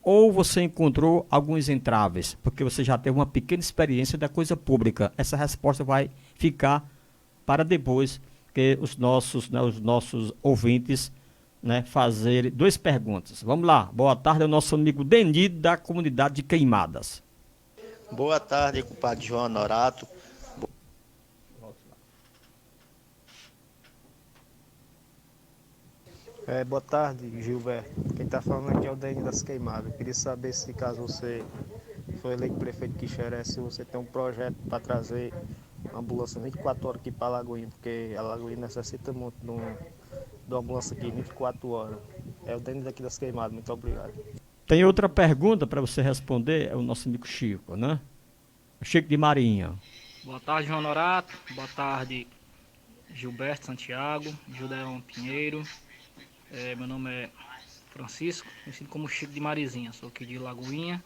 ou você encontrou alguns entraves? Porque você já teve uma pequena experiência da coisa pública. Essa resposta vai ficar para depois que os nossos ouvintes, né, fazerem duas perguntas. Vamos lá. Boa tarde ao nosso amigo Deni, da comunidade de Queimadas. Boa tarde, compadre João Honorato. Boa tarde, Gilberto. Quem está falando aqui é o Deni das Queimadas. Eu queria saber se, caso você for eleito prefeito de Quixeré, se você tem um projeto para trazer uma ambulância 24 horas aqui para a Lagoinha, porque a Lagoinha necessita muito de uma ambulância aqui 24 horas. É o Deni daqui das Queimadas. Muito obrigado. Tem outra pergunta para você responder, é o nosso amigo Chico, né? Chico de Marinha. Boa tarde, João Honorato. Boa tarde, Gilberto Santiago, Judeão Pinheiro. Meu nome é Francisco, conhecido como Chico de Marizinha, sou aqui de Lagoinha.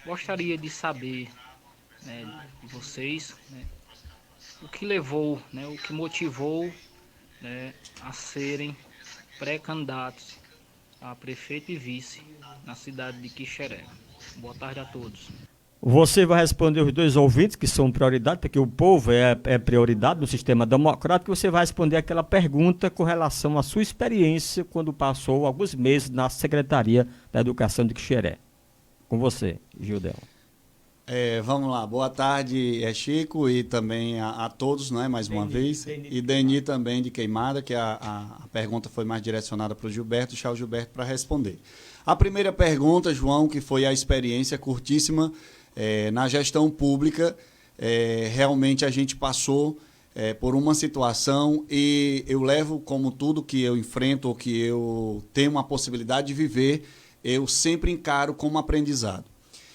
Gostaria de saber, né, de vocês, né, o que levou, né, o que motivou, né, a serem pré-candidatos a prefeito e vice na cidade de Quixeré. Boa tarde a todos. Você vai responder os dois ouvintes, que são prioridade, porque o povo é prioridade no sistema democrático, e você vai responder aquela pergunta com relação à sua experiência quando passou alguns meses na Secretaria da Educação de Quixeré. Com você, Gildel. Vamos lá, boa tarde, Chico, e também a todos, né, mais uma vez. E Deni também de Queimada, que a pergunta foi mais direcionada para o Gilberto, deixar o Gilberto para responder. A primeira pergunta, João, que foi a experiência curtíssima na gestão pública, realmente a gente passou por uma situação e eu levo como tudo que eu enfrento ou que eu tenho a possibilidade de viver, eu sempre encaro como aprendizado.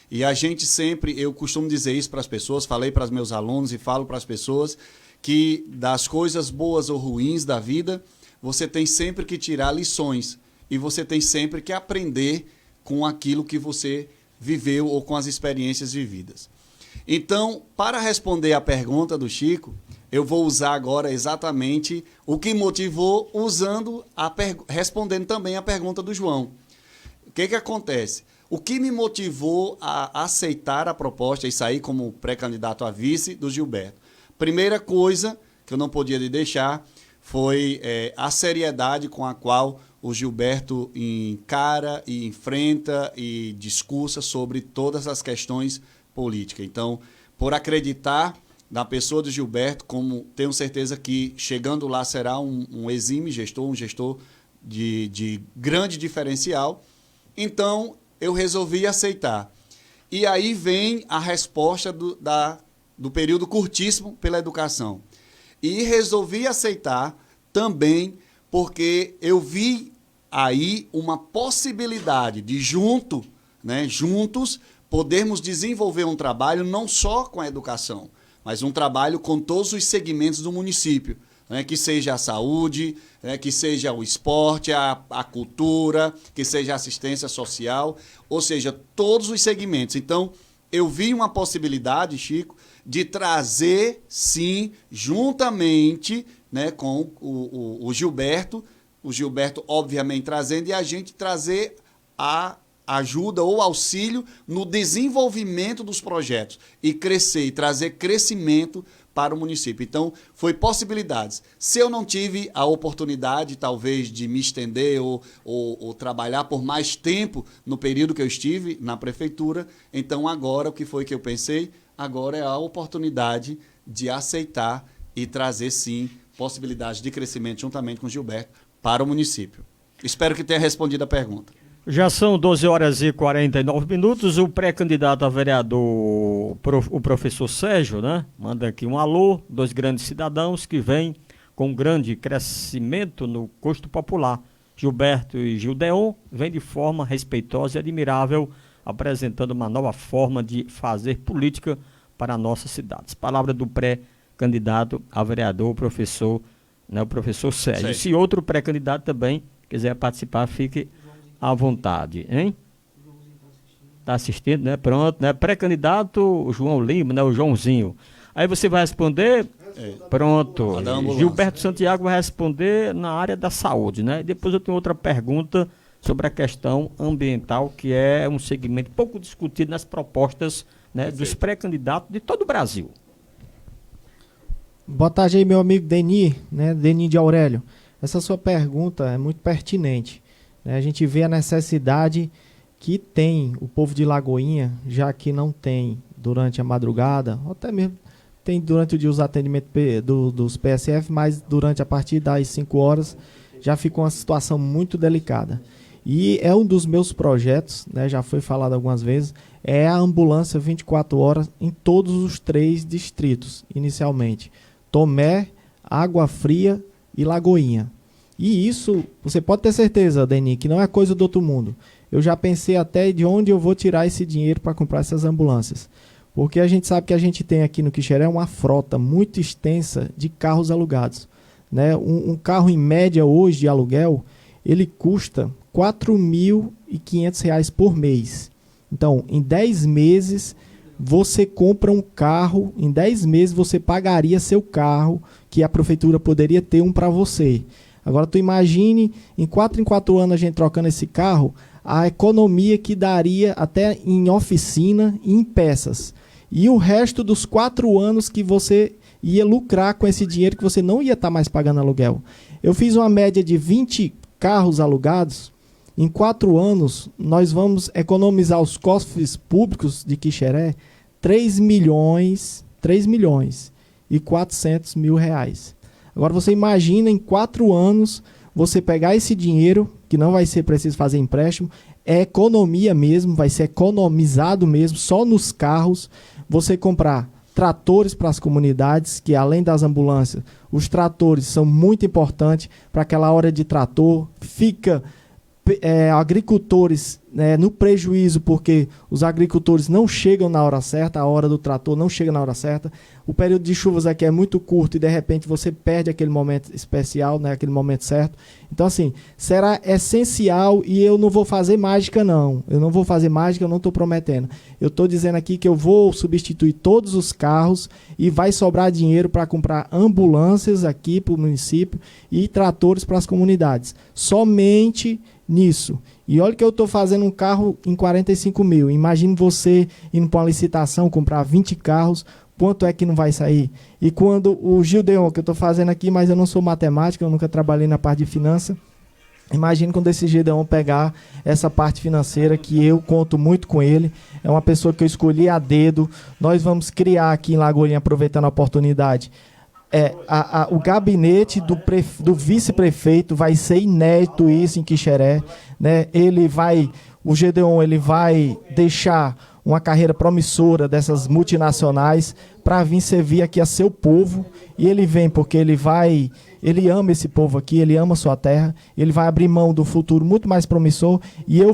E a gente sempre, eu costumo dizer isso para as pessoas, falei para os meus alunos e falo para as pessoas, que das coisas boas ou ruins da vida, você tem sempre que tirar lições e você tem sempre que aprender com aquilo que você viveu ou com as experiências vividas. Então, para responder a pergunta do Chico, eu vou usar agora exatamente o que motivou, respondendo também a pergunta do João. O que acontece? O que me motivou a aceitar a proposta e sair como pré-candidato a vice do Gilberto? Primeira coisa que eu não podia deixar foi a seriedade com a qual o Gilberto encara e enfrenta e discursa sobre todas as questões políticas. Então, por acreditar na pessoa do Gilberto, como tenho certeza que chegando lá será um exímio gestor, um gestor de grande diferencial, então eu resolvi aceitar. E aí vem a resposta do período curtíssimo pela educação. E resolvi aceitar também porque eu vi aí uma possibilidade de juntos, podermos desenvolver um trabalho não só com a educação, mas um trabalho com todos os segmentos do município, né, que seja a saúde, que seja o esporte, a cultura, que seja a assistência social, ou seja, todos os segmentos. Então, eu vi uma possibilidade, Chico, de trazer, sim, juntamente, né, com o Gilberto, obviamente trazendo, e a gente trazer a ajuda ou auxílio no desenvolvimento dos projetos e crescer e trazer crescimento para o município. Então, foi possibilidades. Se eu não tive a oportunidade, talvez, de me estender ou trabalhar por mais tempo no período que eu estive na prefeitura, então agora, o que foi que eu pensei? Agora é a oportunidade de aceitar e trazer, sim, possibilidades de crescimento juntamente com o Gilberto para o município. Espero que tenha respondido a pergunta. Já são 12 horas e 49 minutos. O pré-candidato a vereador, o professor Sérgio, né, manda aqui um alô, dois grandes cidadãos que vêm com grande crescimento no custo popular. Gilberto e Gildeon vêm de forma respeitosa e admirável, apresentando uma nova forma de fazer política para nossas cidades. Palavra do pré-candidato a vereador, o professor Sérgio. Se outro pré-candidato também quiser participar, fique à vontade, hein? Está assistindo, né? Pronto, né? Pré-candidato João Lima, né? O Joãozinho. Aí você vai responder, pronto. Gilberto Santiago vai responder na área da saúde, né? Depois eu tenho outra pergunta sobre a questão ambiental, que é um segmento pouco discutido nas propostas, né, dos pré-candidatos de todo o Brasil. Boa tarde aí, meu amigo Deni, né? Deni de Aurélio. Essa sua pergunta é muito pertinente, né? A gente vê a necessidade que tem o povo de Lagoinha, já que não tem durante a madrugada, ou até mesmo tem durante o dia os atendimentos dos PSF, mas durante a partir das 5 horas já ficou uma situação muito delicada. E é um dos meus projetos, né, já foi falado algumas vezes, é a ambulância 24 horas em todos os 3 distritos, inicialmente. Tomé, Água Fria e Lagoinha. E isso, você pode ter certeza, Deni, que não é coisa do outro mundo. Eu já pensei até de onde eu vou tirar esse dinheiro para comprar essas ambulâncias. Porque a gente sabe que a gente tem aqui no Quixeré uma frota muito extensa de carros alugados, né? Um carro em média hoje de aluguel, ele custa R$ 4.500 por mês. Então, em 10 meses, você compra um carro, em 10 meses você pagaria seu carro, que a prefeitura poderia ter um para você. Agora, tu imagine, em 4 anos a gente trocando esse carro, a economia que daria até em oficina e em peças. E o resto dos 4 anos que você ia lucrar com esse dinheiro que você não ia estar mais pagando aluguel. Eu fiz uma média de 20 carros alugados. Em 4 anos, nós vamos economizar os cofres públicos de Quixeré 3 milhões e 400 mil reais. Agora você imagina em 4 anos você pegar esse dinheiro, que não vai ser preciso fazer empréstimo, é economia mesmo, vai ser economizado mesmo, só nos carros, você comprar tratores para as comunidades, que além das ambulâncias, os tratores são muito importantes para aquela hora de trator, fica agricultores no prejuízo, porque os agricultores não chegam na hora certa, a hora do trator não chega na hora certa, o período de chuvas aqui é muito curto e de repente você perde aquele momento especial, né, aquele momento certo. Então assim, será essencial, e eu não vou fazer mágica não, eu não estou prometendo, eu estou dizendo aqui que eu vou substituir todos os carros e vai sobrar dinheiro para comprar ambulâncias aqui para o município e tratores para as comunidades, somente nisso. E olha que eu estou fazendo um carro em 45 mil. Imagine você indo para uma licitação, comprar 20 carros, quanto é que não vai sair? E quando o Gildeon, que eu estou fazendo aqui, mas eu não sou matemática, eu nunca trabalhei na parte de finança, imagine quando esse Gildeon pegar essa parte financeira, que eu conto muito com ele, é uma pessoa que eu escolhi a dedo. Nós vamos criar aqui em Lagoinha, aproveitando a oportunidade, o gabinete do vice-prefeito, vai ser inédito isso em Quixeré, né? O Gedeon, ele vai deixar uma carreira promissora dessas multinacionais para vir servir aqui a seu povo, e ele vem porque ele ama esse povo aqui, ele ama a sua terra, ele vai abrir mão do futuro muito mais promissor, e eu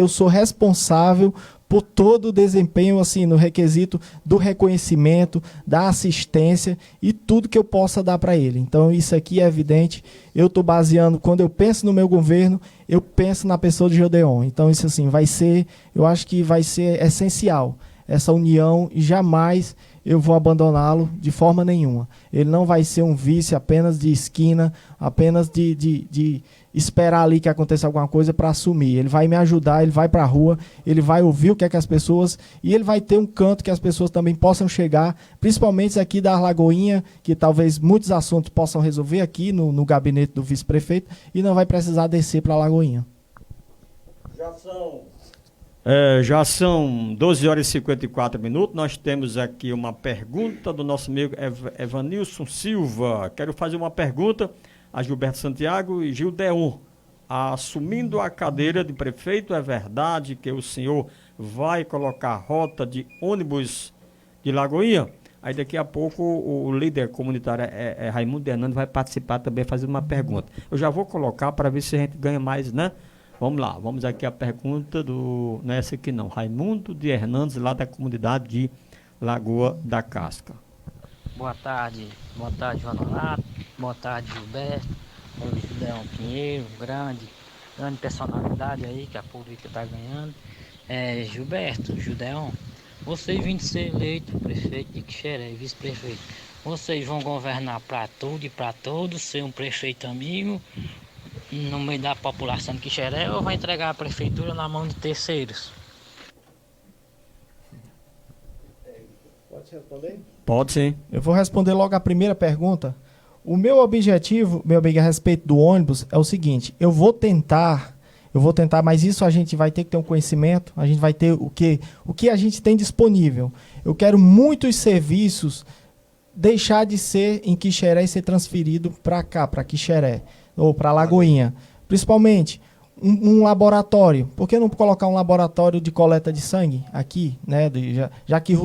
sou responsável por todo o desempenho, assim, no requisito do reconhecimento, da assistência e tudo que eu possa dar para ele. Então, isso aqui é evidente. Eu estou baseando, quando eu penso no meu governo, eu penso na pessoa de Gedeon. Então, isso assim, eu acho que vai ser essencial, essa união, e jamais eu vou abandoná-lo de forma nenhuma. Ele não vai ser um vice apenas de esquina, apenas de esperar ali que aconteça alguma coisa para assumir. Ele vai me ajudar, ele vai para a rua, ele vai ouvir o que é que as pessoas... E ele vai ter um canto que as pessoas também possam chegar, principalmente aqui da Lagoinha, que talvez muitos assuntos possam resolver aqui no gabinete do vice-prefeito, e não vai precisar descer para a Lagoinha. Já são 12 horas e 54 minutos. Nós temos aqui uma pergunta do nosso amigo Evanilson Silva. Quero fazer uma pergunta a Gilberto Santiago e Gildeon. Assumindo a cadeira de prefeito, é verdade que o senhor vai colocar rota de ônibus de Lagoinha? Aí daqui a pouco o líder comunitário Raimundo Hernandes vai participar também, fazendo uma pergunta. Eu já vou colocar para ver se a gente ganha mais, né? Vamos lá, vamos aqui a pergunta não é essa aqui não, Raimundo de Hernandes, lá da comunidade de Lagoa da Casca. Boa tarde, João Nonato, boa tarde, Gilberto, o Judeão Pinheiro, grande personalidade aí que a política está ganhando. Gilberto, Judeão, vocês vindo ser eleito prefeito de Quixeré, vice-prefeito, vocês vão governar para tudo e para todos, ser um prefeito amigo no meio da população de Quixeré, ou vai entregar a prefeitura na mão de terceiros? Pode responder? Pode sim. Eu vou responder logo a primeira pergunta. O meu objetivo, meu amigo, a respeito do ônibus é o seguinte: eu vou tentar, mas isso a gente vai ter que ter um conhecimento, a gente vai ter o que a gente tem disponível. Eu quero muitos serviços deixar de ser em Quixeré e ser transferido para cá, para Quixeré, ou para Lagoinha. Principalmente um laboratório. Por que não colocar um laboratório de coleta de sangue aqui, né? Já que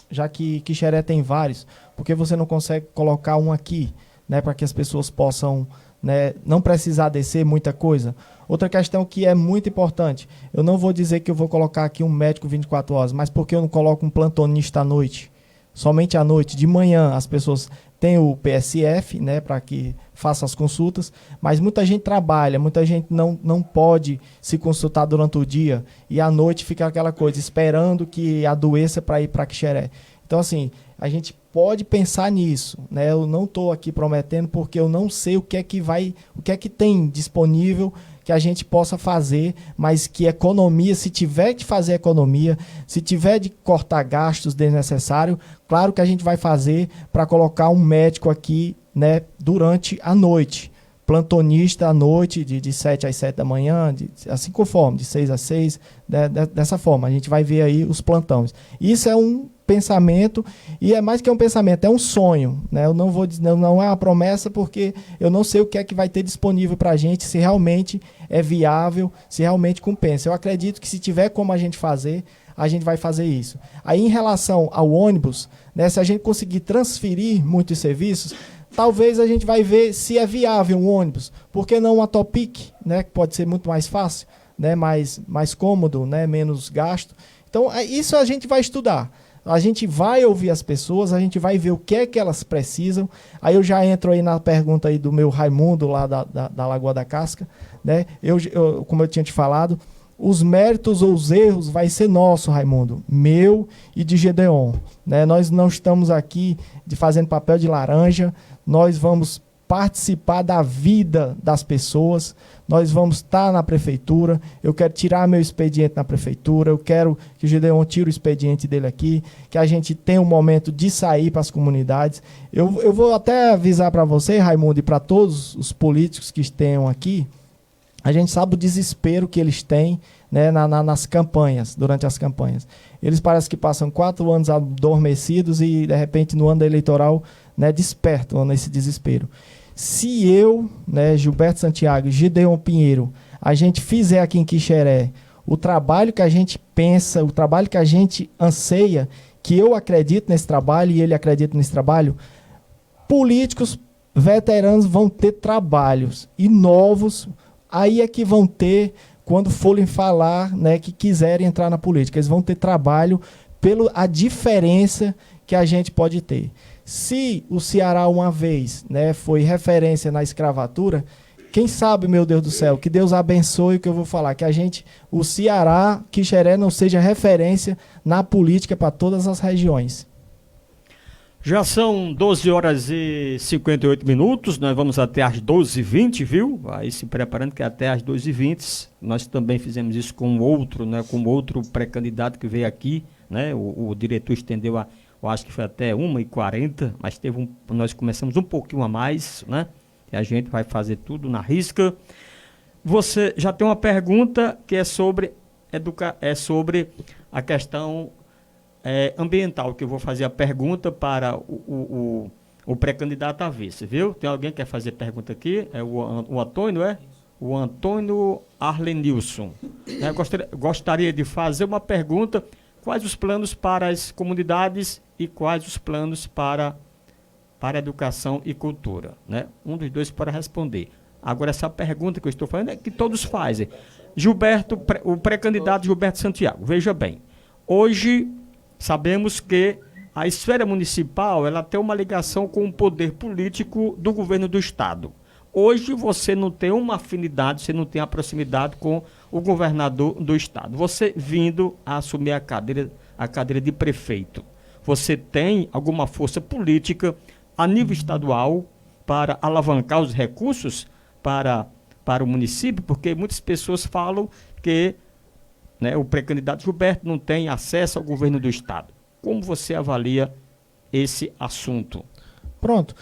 já que Quixeré tem vários, por que você não consegue colocar um aqui, né? Para que as pessoas possam, né, não precisar descer muita coisa. Outra questão que é muito importante, eu não vou dizer que eu vou colocar aqui um médico 24 horas, mas por que eu não coloco um plantonista à noite? Somente à noite. De manhã as pessoas têm o PSF, né, para que faça as consultas, mas muita gente trabalha, muita gente não pode se consultar durante o dia e à noite fica aquela coisa, esperando que adoeça para ir para Quixeré. Então, assim, a gente pode pensar nisso, né? Eu não estou aqui prometendo porque eu não sei o que é que tem disponível que a gente possa fazer, mas que economia, se tiver de fazer economia, se tiver de cortar gastos desnecessários, claro que a gente vai fazer para colocar um médico aqui, né, durante a noite. Plantonista à noite, de 7 às 7 da manhã, assim conforme, de 6 às 6, dessa forma. A gente vai ver aí os plantões. Isso é um pensamento, e é mais que um pensamento, é um sonho, né? Eu não vou dizer, não é uma promessa, porque eu não sei o que é que vai ter disponível para a gente, se realmente é viável, se realmente compensa. Eu acredito que se tiver como a gente fazer, a gente vai fazer isso. Aí, em relação ao ônibus, né, se a gente conseguir transferir muitos serviços, talvez a gente vai ver se é viável um ônibus. Por que não uma Topic, né, que pode ser muito mais fácil, né, mais cômodo, né, menos gasto. Então, isso a gente vai estudar. A gente vai ouvir as pessoas, a gente vai ver o que é que elas precisam. Aí eu já entro aí na pergunta aí do meu Raimundo, lá da Lagoa da Casca, né? Como eu tinha te falado, os méritos ou os erros vai ser nosso, Raimundo, meu e de Gedeon, né? Nós não estamos aqui fazendo papel de laranja, nós vamos participar da vida das pessoas, nós vamos estar na prefeitura, eu quero tirar meu expediente na prefeitura, eu quero que o Gedeon tire o expediente dele aqui, que a gente tenha um momento de sair para as comunidades. Eu vou até avisar para você, Raimundo, e para todos os políticos que estejam aqui, a gente sabe o desespero que eles têm, né, nas campanhas, durante as campanhas. Eles parecem que passam 4 anos adormecidos e, de repente, no ano eleitoral, né, despertam nesse desespero. Se eu, né, Gilberto Santiago, Gideon Pinheiro, a gente fizer aqui em Quixeré o trabalho que a gente pensa, o trabalho que a gente anseia, que eu acredito nesse trabalho e ele acredita nesse trabalho, políticos veteranos vão ter trabalhos e novos, aí é que vão ter, quando forem falar, né, que quiserem entrar na política, eles vão ter trabalho pela diferença que a gente pode ter. Se o Ceará uma vez, né, foi referência na escravatura, quem sabe, meu Deus do céu, que Deus abençoe o que eu vou falar, que o Ceará, Quixeré, não seja referência na política para todas as regiões. Já são 12 horas e 58 minutos, nós vamos até às 12h20, viu? Aí se preparando que até às 12h20, nós também fizemos isso com outro, né, com outro pré-candidato que veio aqui, né? O diretor estendeu eu acho que foi até 1h40, mas nós começamos um pouquinho a mais, né? E a gente vai fazer tudo na risca. Você já tem uma pergunta que é sobre a questão ambiental, que eu vou fazer a pergunta para o pré-candidato a vice, viu? Tem alguém que quer fazer pergunta aqui? É o Antônio, é? O Antônio Arlenilson. Gostaria de fazer uma pergunta: quais os planos para as comunidades e quais os planos para educação e cultura, né? Um dos dois para responder. Agora, essa pergunta que eu estou falando é que todos fazem. Gilberto, o pré-candidato Gilberto Santiago, veja bem, hoje sabemos que a esfera municipal ela tem uma ligação com o poder político do governo do estado. Hoje você não tem uma afinidade, você não tem a proximidade com o governador do estado. Você vindo a assumir a cadeira de prefeito, você tem alguma força política a nível estadual para alavancar os recursos para o município? Porque muitas pessoas falam que, né, o pré-candidato Gilberto não tem acesso ao governo do estado. Como você avalia esse assunto? Pronto.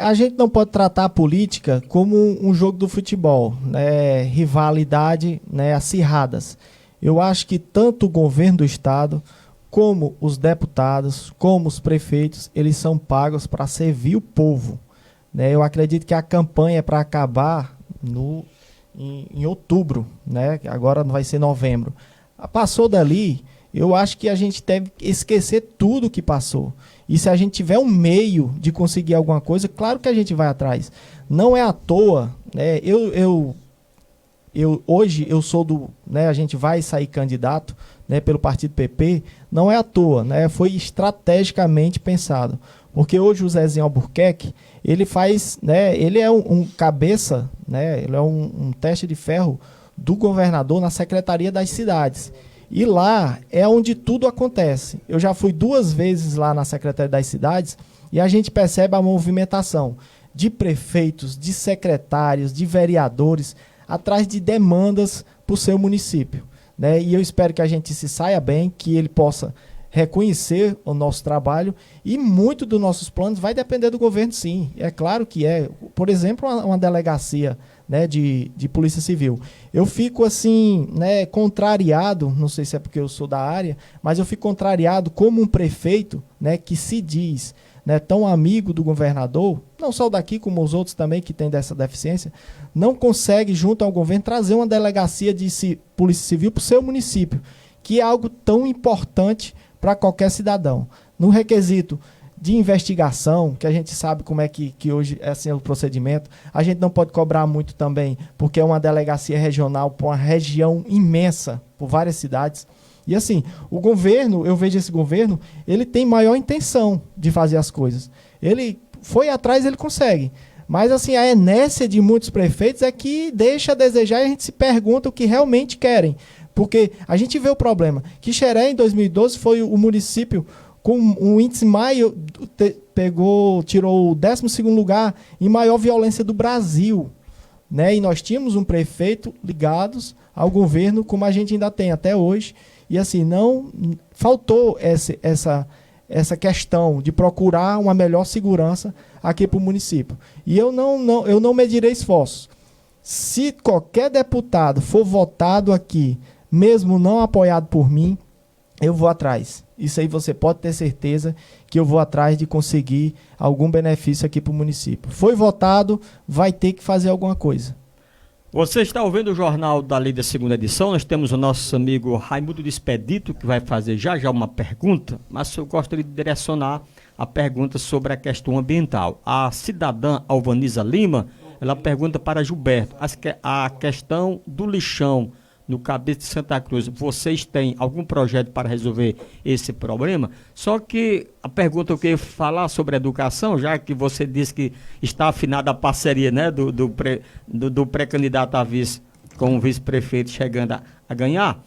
A gente não pode tratar a política como um jogo do futebol, né, rivalidade, né, acirradas. Eu acho que tanto o governo do estado, como os deputados, como os prefeitos, eles são pagos para servir o povo. Né? Eu acredito que a campanha é para acabar em outubro, né? Agora não vai ser novembro. Passou dali, eu acho que a gente deve esquecer tudo que passou. E se a gente tiver um meio de conseguir alguma coisa, claro que a gente vai atrás. Não é à toa, né? Hoje eu sou do, né, a gente vai sair candidato, né, pelo partido PP, não é à toa, né? Foi estrategicamente pensado. Porque hoje o Zezinho Albuquerque, ele faz, né, ele é um cabeça, né, ele é um teste de ferro do governador na Secretaria das Cidades. E lá é onde tudo acontece. Eu já fui 2 vezes lá na Secretaria das Cidades e a gente percebe a movimentação de prefeitos, de secretários, de vereadores, atrás de demandas para o seu município. Né? E eu espero que a gente se saia bem, que ele possa reconhecer o nosso trabalho, e muito dos nossos planos vai depender do governo, sim. É claro que é. Por exemplo, uma delegacia, né, de Polícia Civil. Eu fico assim, né, contrariado, não sei se é porque eu sou da área, mas eu fico contrariado como um prefeito, né, que se diz, né, tão amigo do governador, não só daqui como os outros também que têm dessa deficiência, não consegue, junto ao governo, trazer uma delegacia de Polícia Civil para o seu município, que é algo tão importante para qualquer cidadão. No requisito de investigação, que a gente sabe como é que hoje é assim o procedimento, a gente não pode cobrar muito também, porque é uma delegacia regional para uma região imensa, por várias cidades. E assim, o governo, eu vejo esse governo, ele tem maior intenção de fazer as coisas. Ele foi atrás, ele consegue. Mas assim, a inércia de muitos prefeitos é que deixa a desejar e a gente se pergunta o que realmente querem. Porque a gente vê o problema. Quixeré, em 2012, foi o município com um índice maior, tirou o 12º lugar em maior violência do Brasil. Né? E nós tínhamos um prefeito ligados ao governo, como a gente ainda tem até hoje. E assim, não faltou essa questão de procurar uma melhor segurança aqui para o município. E eu não medirei esforços. Se qualquer deputado for votado aqui, mesmo não apoiado por mim, eu vou atrás. Isso aí você pode ter certeza que eu vou atrás de conseguir algum benefício aqui para o município. Foi votado, vai ter que fazer alguma coisa. Você está ouvindo o Jornal da Lei da segunda edição. Nós temos o nosso amigo Raimundo Despedito, que vai fazer já uma pergunta, mas eu gostaria de direcionar a pergunta sobre a questão ambiental. A cidadã Alvanisa Lima, ela pergunta para Gilberto, a questão do lixão no Cabeça de Santa Cruz, vocês têm algum projeto para resolver esse problema? Só que a pergunta que eu ia falar sobre educação, já que você disse que está afinada a parceria, né, do pré-candidato a vice com o vice-prefeito chegando a ganhar,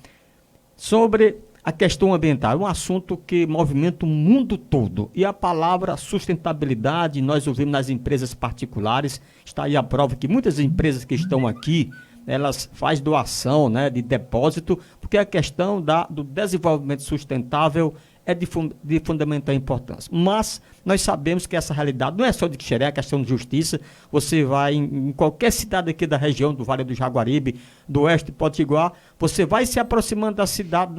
sobre a questão ambiental, um assunto que movimenta o mundo todo. E a palavra sustentabilidade, nós ouvimos nas empresas particulares, está aí a prova que muitas empresas que estão aqui, elas fazem doação, né, de depósito, porque a questão do desenvolvimento sustentável é de fundamental importância. Mas nós sabemos que essa realidade não é só de Quixeré, é questão de justiça. Você vai em qualquer cidade aqui da região, do Vale do Jaguaribe, do Oeste de Potiguar, você vai se aproximando da cidade,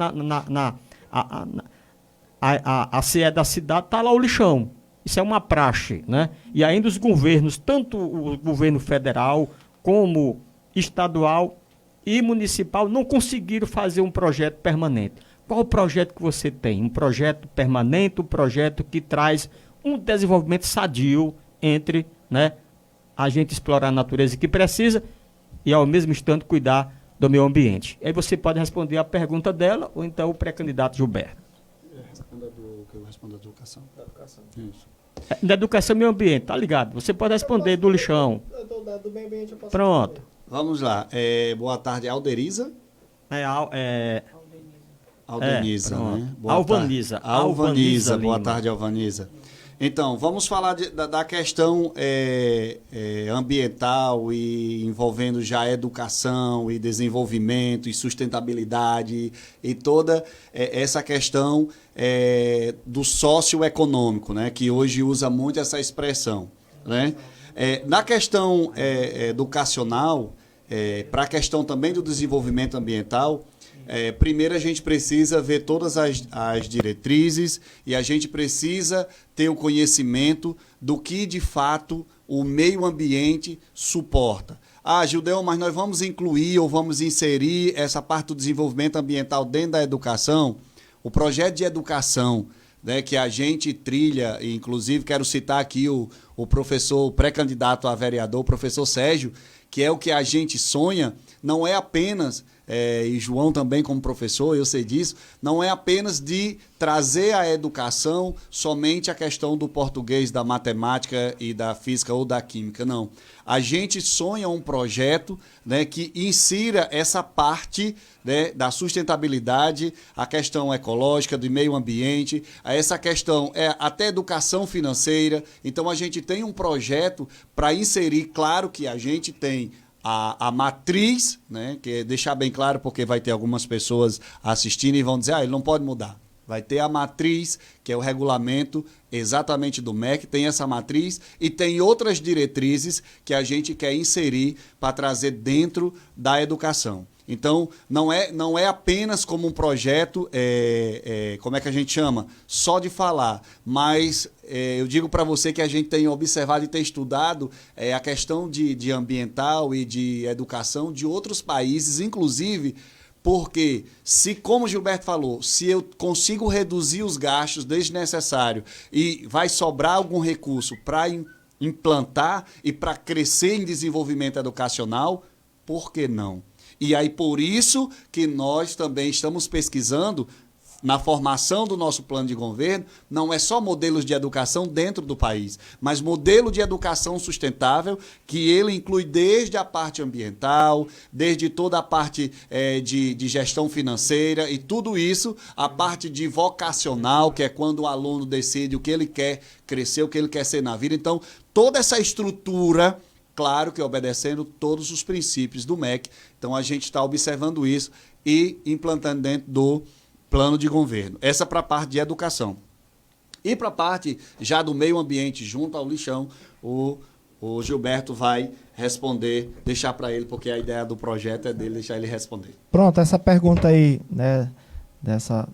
a CE da cidade, está lá o lixão. Isso é uma praxe, né? E ainda os governos, tanto o governo federal como estadual e municipal, não conseguiram fazer um projeto permanente. Qual o projeto que você tem? Um projeto permanente, um projeto que traz um desenvolvimento sadio entre, né, a gente explorar a natureza que precisa e, ao mesmo instante, cuidar do meio ambiente. Aí você pode responder a pergunta dela ou então o pré-candidato Gilberto. Responda do que eu respondo da educação. Da educação. Isso. Da educação e meio ambiente, tá ligado? Você pode responder do lixão. Do meio ambiente eu posso Pronto. Vamos lá. Boa tarde, Alderiza. Aldeniza, pronto. né? Boa Alvaniza. tarde. Alvaniza. Boa Lima. tarde, Alvaniza. Então, vamos falar da questão ambiental e envolvendo já educação e desenvolvimento e sustentabilidade e toda essa questão do socioeconômico, né? Que hoje usa muito essa expressão, né? Na questão educacional, para a questão também do desenvolvimento ambiental, primeiro a gente precisa ver todas as diretrizes e a gente precisa ter o conhecimento do que de fato o meio ambiente suporta. Gildeu, mas nós vamos incluir ou vamos inserir essa parte do desenvolvimento ambiental dentro da educação. O projeto de educação, né, que a gente trilha, e inclusive quero citar aqui o professor, o pré-candidato a vereador, o professor Sérgio, que é o que a gente sonha, não é apenas, e João também como professor, eu sei disso, não é apenas de trazer à educação somente a questão do português, da matemática e da física ou da química, não. A gente sonha um projeto, né, que insira essa parte, né, da sustentabilidade, a questão ecológica, do meio ambiente, essa questão até educação financeira. Então a gente tem um projeto para inserir, claro que a gente tem a matriz, né, que é deixar bem claro, porque vai ter algumas pessoas assistindo e vão dizer, ele não pode mudar. Vai ter a matriz, que é o regulamento exatamente do MEC, tem essa matriz e tem outras diretrizes que a gente quer inserir para trazer dentro da educação. Então, não é apenas como um projeto, como é que a gente chama? Só de falar, mas eu digo para você que a gente tem observado e tem estudado a questão de ambiental e de educação de outros países, inclusive porque, como o Gilberto falou, se eu consigo reduzir os gastos desnecessários e vai sobrar algum recurso para implantar e para crescer em desenvolvimento educacional, por que não? E aí, por isso que nós também estamos pesquisando na formação do nosso plano de governo, não é só modelos de educação dentro do país, mas modelo de educação sustentável, que ele inclui desde a parte ambiental, desde toda a parte de gestão financeira e tudo isso, a parte de vocacional, que é quando o aluno decide o que ele quer crescer, o que ele quer ser na vida. Então, toda essa estrutura, claro que obedecendo todos os princípios do MEC. Então, a gente está observando isso e implantando dentro do plano de governo. Essa para a parte de educação. E para a parte já do meio ambiente, junto ao lixão, o Gilberto vai responder, deixar para ele, porque a ideia do projeto é dele, deixar ele responder. Pronto, essa pergunta aí, né,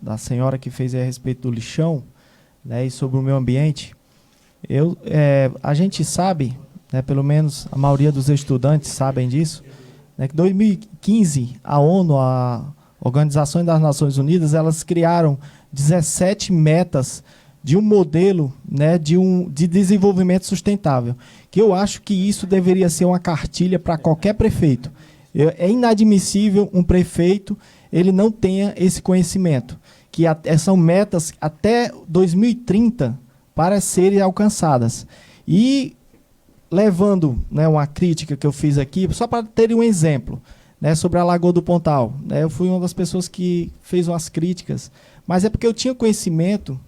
da senhora que fez aí a respeito do lixão, né, e sobre o meio ambiente, a gente sabe, né, pelo menos a maioria dos estudantes sabem disso, né, que em 2015 a ONU, a Organização das Nações Unidas, elas criaram 17 metas de um modelo, né, de desenvolvimento sustentável, que eu acho que isso deveria ser uma cartilha para qualquer prefeito. É inadmissível um prefeito ele não tenha esse conhecimento, que são metas até 2030 para serem alcançadas. E levando, né, uma crítica que eu fiz aqui, só para ter um exemplo, né, sobre a Lagoa do Pontal. Né, eu fui uma das pessoas que fez umas críticas, mas é porque eu tinha conhecimento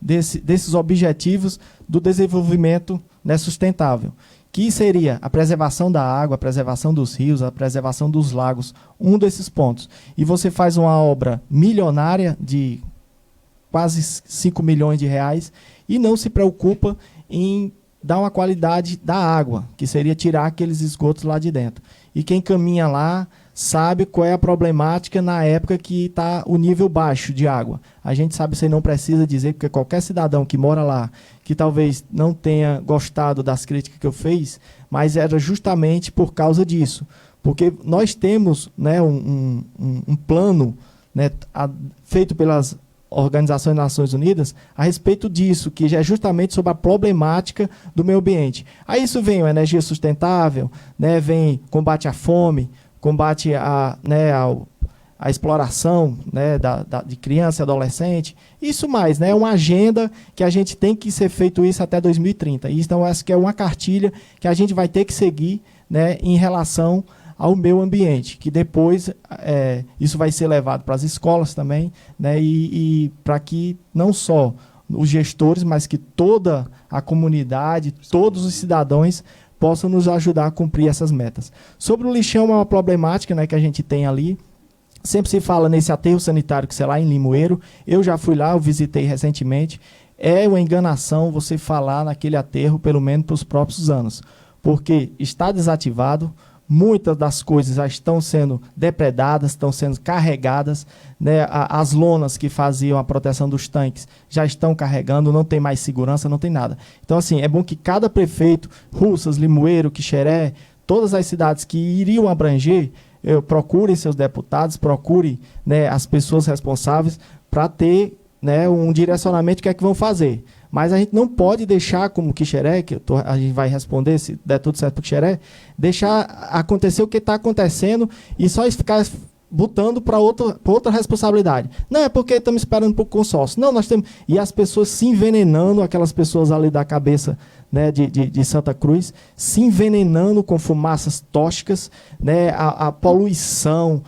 desses objetivos do desenvolvimento, né, sustentável, que seria a preservação da água, a preservação dos rios, a preservação dos lagos, um desses pontos. E você faz uma obra milionária de quase 5 milhões de reais e não se preocupa em dar uma qualidade da água, que seria tirar aqueles esgotos lá de dentro. E quem caminha lá sabe qual é a problemática na época que está o nível baixo de água. A gente sabe, você não precisa dizer, porque qualquer cidadão que mora lá, que talvez não tenha gostado das críticas que eu fiz, mas era justamente por causa disso. Porque nós temos, né, um plano, né, feito pelas Organizações das Nações Unidas a respeito disso, que já é justamente sobre a problemática do meio ambiente. Aí isso vem a energia sustentável, né, vem combate à fome, combate a exploração, né, de criança e adolescente. Isso mais, né, é uma agenda que a gente tem que ser feito isso até 2030. Então, essa que é uma cartilha que a gente vai ter que seguir, né, em relação ao meio ambiente, que depois isso vai ser levado para as escolas também, né, e para que não só os gestores, mas que toda a comunidade, todos os cidadãos possam nos ajudar a cumprir essas metas. Sobre o lixão, é uma problemática, né, que a gente tem ali. Sempre se fala nesse aterro sanitário que é lá em Limoeiro. Eu já fui lá, eu visitei recentemente. É uma enganação você falar naquele aterro, pelo menos para os próprios anos, porque está desativado. Muitas das coisas já estão sendo depredadas, estão sendo carregadas, né? As lonas que faziam a proteção dos tanques já estão carregando, não tem mais segurança, não tem nada. Então, assim, é bom que cada prefeito, Russas, Limoeiro, Quixeré, todas as cidades que iriam abranger, procurem seus deputados, procurem, né, as pessoas responsáveis para ter, né, um direcionamento do que é que vão fazer. Mas a gente não pode deixar, como Quixeré, a gente vai responder, se der tudo certo para o Quixeré, deixar acontecer o que está acontecendo e só ficar botando para outra responsabilidade. Não, é porque estamos esperando para o consórcio. Não, nós temos... E as pessoas se envenenando, aquelas pessoas ali da cabeça, né, de Santa Cruz, se envenenando com fumaças tóxicas, né, a poluição.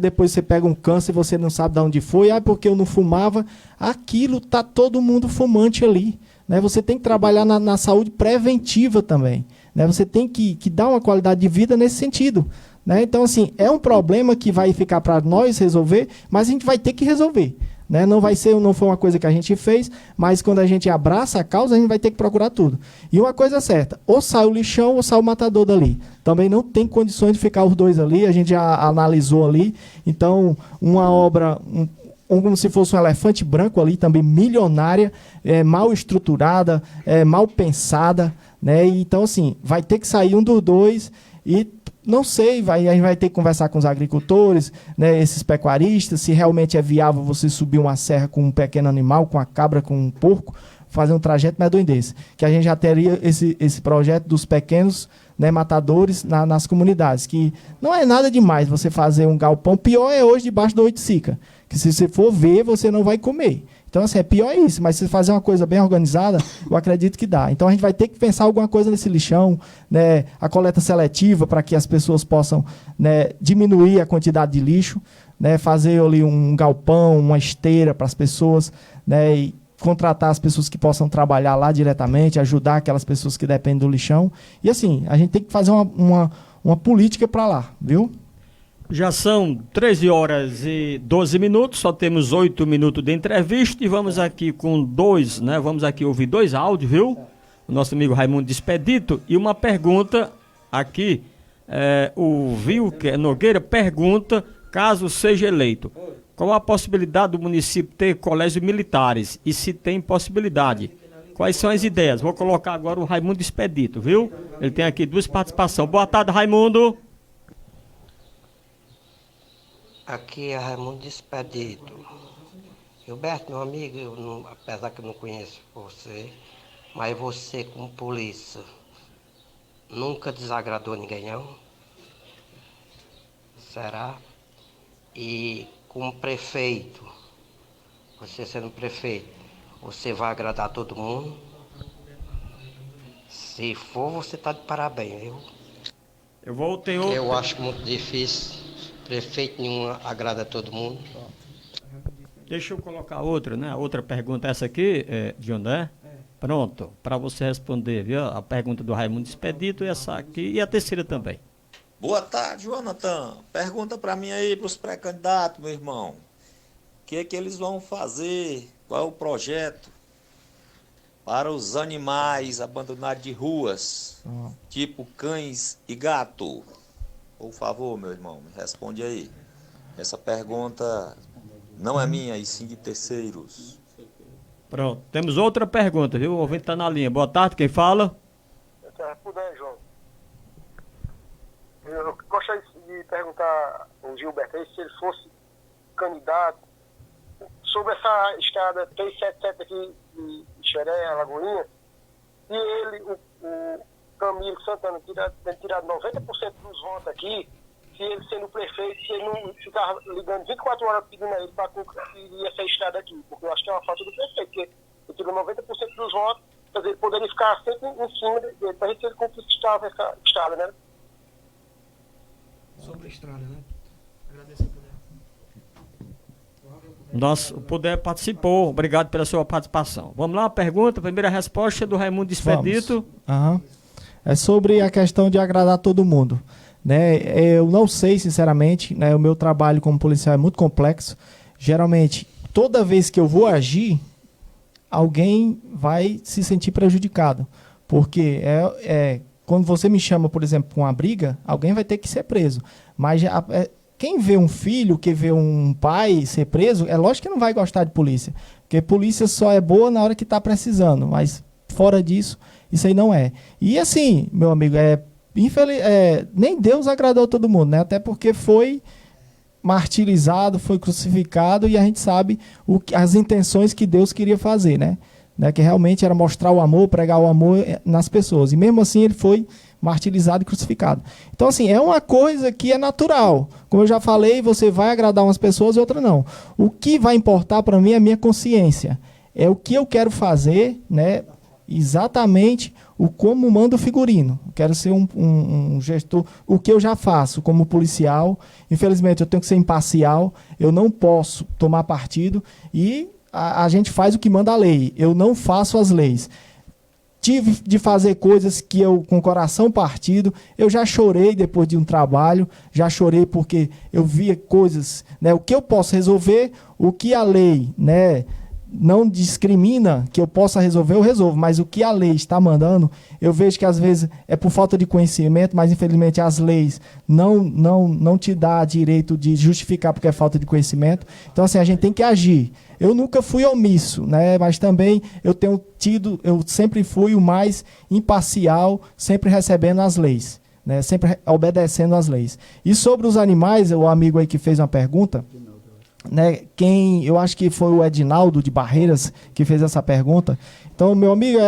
Depois você pega um câncer e você não sabe de onde foi. Porque eu não fumava. Aquilo está todo mundo fumante ali. Né? Você tem que trabalhar na saúde preventiva também. Né? Você tem que dar uma qualidade de vida nesse sentido. Né? Então, assim, é um problema que vai ficar para nós resolver, mas a gente vai ter que resolver. Né? Não foi uma coisa que a gente fez, mas quando a gente abraça a causa, a gente vai ter que procurar tudo. E uma coisa é certa, ou sai o lixão ou sai o matador dali. Também não tem condições de ficar os dois ali, a gente já analisou ali. Então, uma obra... como se fosse um elefante branco ali, também milionária, mal estruturada, mal pensada. Né? Então, assim, vai ter que sair um dos dois e... Não sei, a gente vai ter que conversar com os agricultores, né, esses pecuaristas, se realmente é viável você subir uma serra com um pequeno animal, com a cabra, com um porco, fazer um trajeto medonho desse. Que a gente já teria esse projeto dos pequenos, né, matadores nas comunidades, que não é nada demais você fazer um galpão. Pior é hoje debaixo do oiticica, que se você for ver, você não vai comer. Então, assim, pior é isso, mas se fazer uma coisa bem organizada, eu acredito que dá. Então, a gente vai ter que pensar alguma coisa nesse lixão, né, a coleta seletiva para que as pessoas possam, né, diminuir a quantidade de lixo, né, fazer ali um galpão, uma esteira para as pessoas, né, e contratar as pessoas que possam trabalhar lá diretamente, ajudar aquelas pessoas que dependem do lixão. E, assim, a gente tem que fazer uma política para lá, viu? Já são 13 horas e 12 minutos, só temos 8 minutos de entrevista e vamos aqui com vamos aqui ouvir 2 áudios, viu? O nosso amigo Raimundo Expedito e uma pergunta aqui, o Vilker Nogueira pergunta, caso seja eleito, qual a possibilidade do município ter colégios militares e se tem possibilidade? Quais são as ideias? Vou colocar agora o Raimundo Expedito, viu? Ele tem aqui 2 participações. Boa tarde, Raimundo. Aqui é Raimundo Expedito. Gilberto, meu amigo, apesar que eu não conheço você, mas você como polícia nunca desagradou ninguém, não? Será? E como prefeito, você sendo prefeito, você vai agradar todo mundo? Se for, você está de parabéns, viu? Eu acho muito difícil. Prefeito nenhum agrada a todo mundo. Deixa eu colocar outra, né? Outra pergunta, essa aqui, Dioné. Pronto, para você responder, viu? A pergunta do Raimundo Expedito e essa aqui, e a terceira também. Boa tarde, Jonathan. Pergunta para mim aí, para os pré-candidatos, meu irmão. O que é que eles vão fazer? Qual é o projeto para os animais abandonados de ruas, tipo cães e gato? Por favor, meu irmão, me responde aí. Essa pergunta não é minha, e sim de terceiros. Pronto, temos outra pergunta, viu? O ouvinte está na linha. Boa tarde, quem fala? João. Eu gostaria de perguntar ao Gilberto aí, se ele fosse candidato, sobre essa estrada 377 aqui de Xeré, Alagoinha, e ele, o Camilo Santana, tem tirado 90% dos votos aqui, se ele sendo prefeito, se ele não ficar ligando 24 horas pedindo a ele para concluir essa estrada aqui, porque eu acho que é uma falta do prefeito, porque ele tirou 90% dos votos, quer dizer, ele poderia ficar sempre em cima dele, para ver se ele conquistava essa estrada, né? Sobre a estrada, né? Agradeço o poder. O Poder participou, obrigado pela sua participação. Vamos lá, a pergunta, a primeira resposta é do Raimundo Expedito. Aham. É sobre a questão de agradar todo mundo. Né? Eu não sei, sinceramente, né? O meu trabalho como policial é muito complexo. Geralmente, toda vez que eu vou agir, alguém vai se sentir prejudicado. Porque quando você me chama, por exemplo, para uma briga, alguém vai ter que ser preso. Mas quem vê um filho, que vê um pai ser preso, é lógico que não vai gostar de polícia. Porque polícia só é boa na hora que está precisando. Mas fora disso, isso aí não é. E assim, meu amigo, nem Deus agradou todo mundo, né? Até porque foi martirizado, foi crucificado, e a gente sabe as intenções que Deus queria fazer, né? Que realmente era mostrar o amor, pregar o amor nas pessoas. E mesmo assim ele foi martirizado e crucificado. Então, assim, é uma coisa que é natural. Como eu já falei, você vai agradar umas pessoas e outras não. O que vai importar para mim é a minha consciência. É o que eu quero fazer, né? Exatamente como manda o figurino. Quero ser um gestor. O que eu já faço como policial, infelizmente eu tenho que ser imparcial, eu não posso tomar partido e a gente faz o que manda a lei. Eu não faço as leis. Tive de fazer coisas que eu, com o coração partido, eu já chorei depois de um trabalho, já chorei porque eu via coisas, né, o que eu posso resolver, o que a lei, né, não discrimina que eu possa resolver, eu resolvo, mas o que a lei está mandando, eu vejo que às vezes é por falta de conhecimento, mas infelizmente as leis não te dá direito de justificar porque é falta de conhecimento. Então assim, a gente tem que agir. Eu nunca fui omisso, né? Mas também eu sempre fui o mais imparcial, sempre recebendo as leis, né? Sempre obedecendo às leis. E sobre os animais, o amigo aí que fez uma pergunta, né? Eu acho que foi o Edinaldo de Barreiras que fez essa pergunta. Então, meu amigo,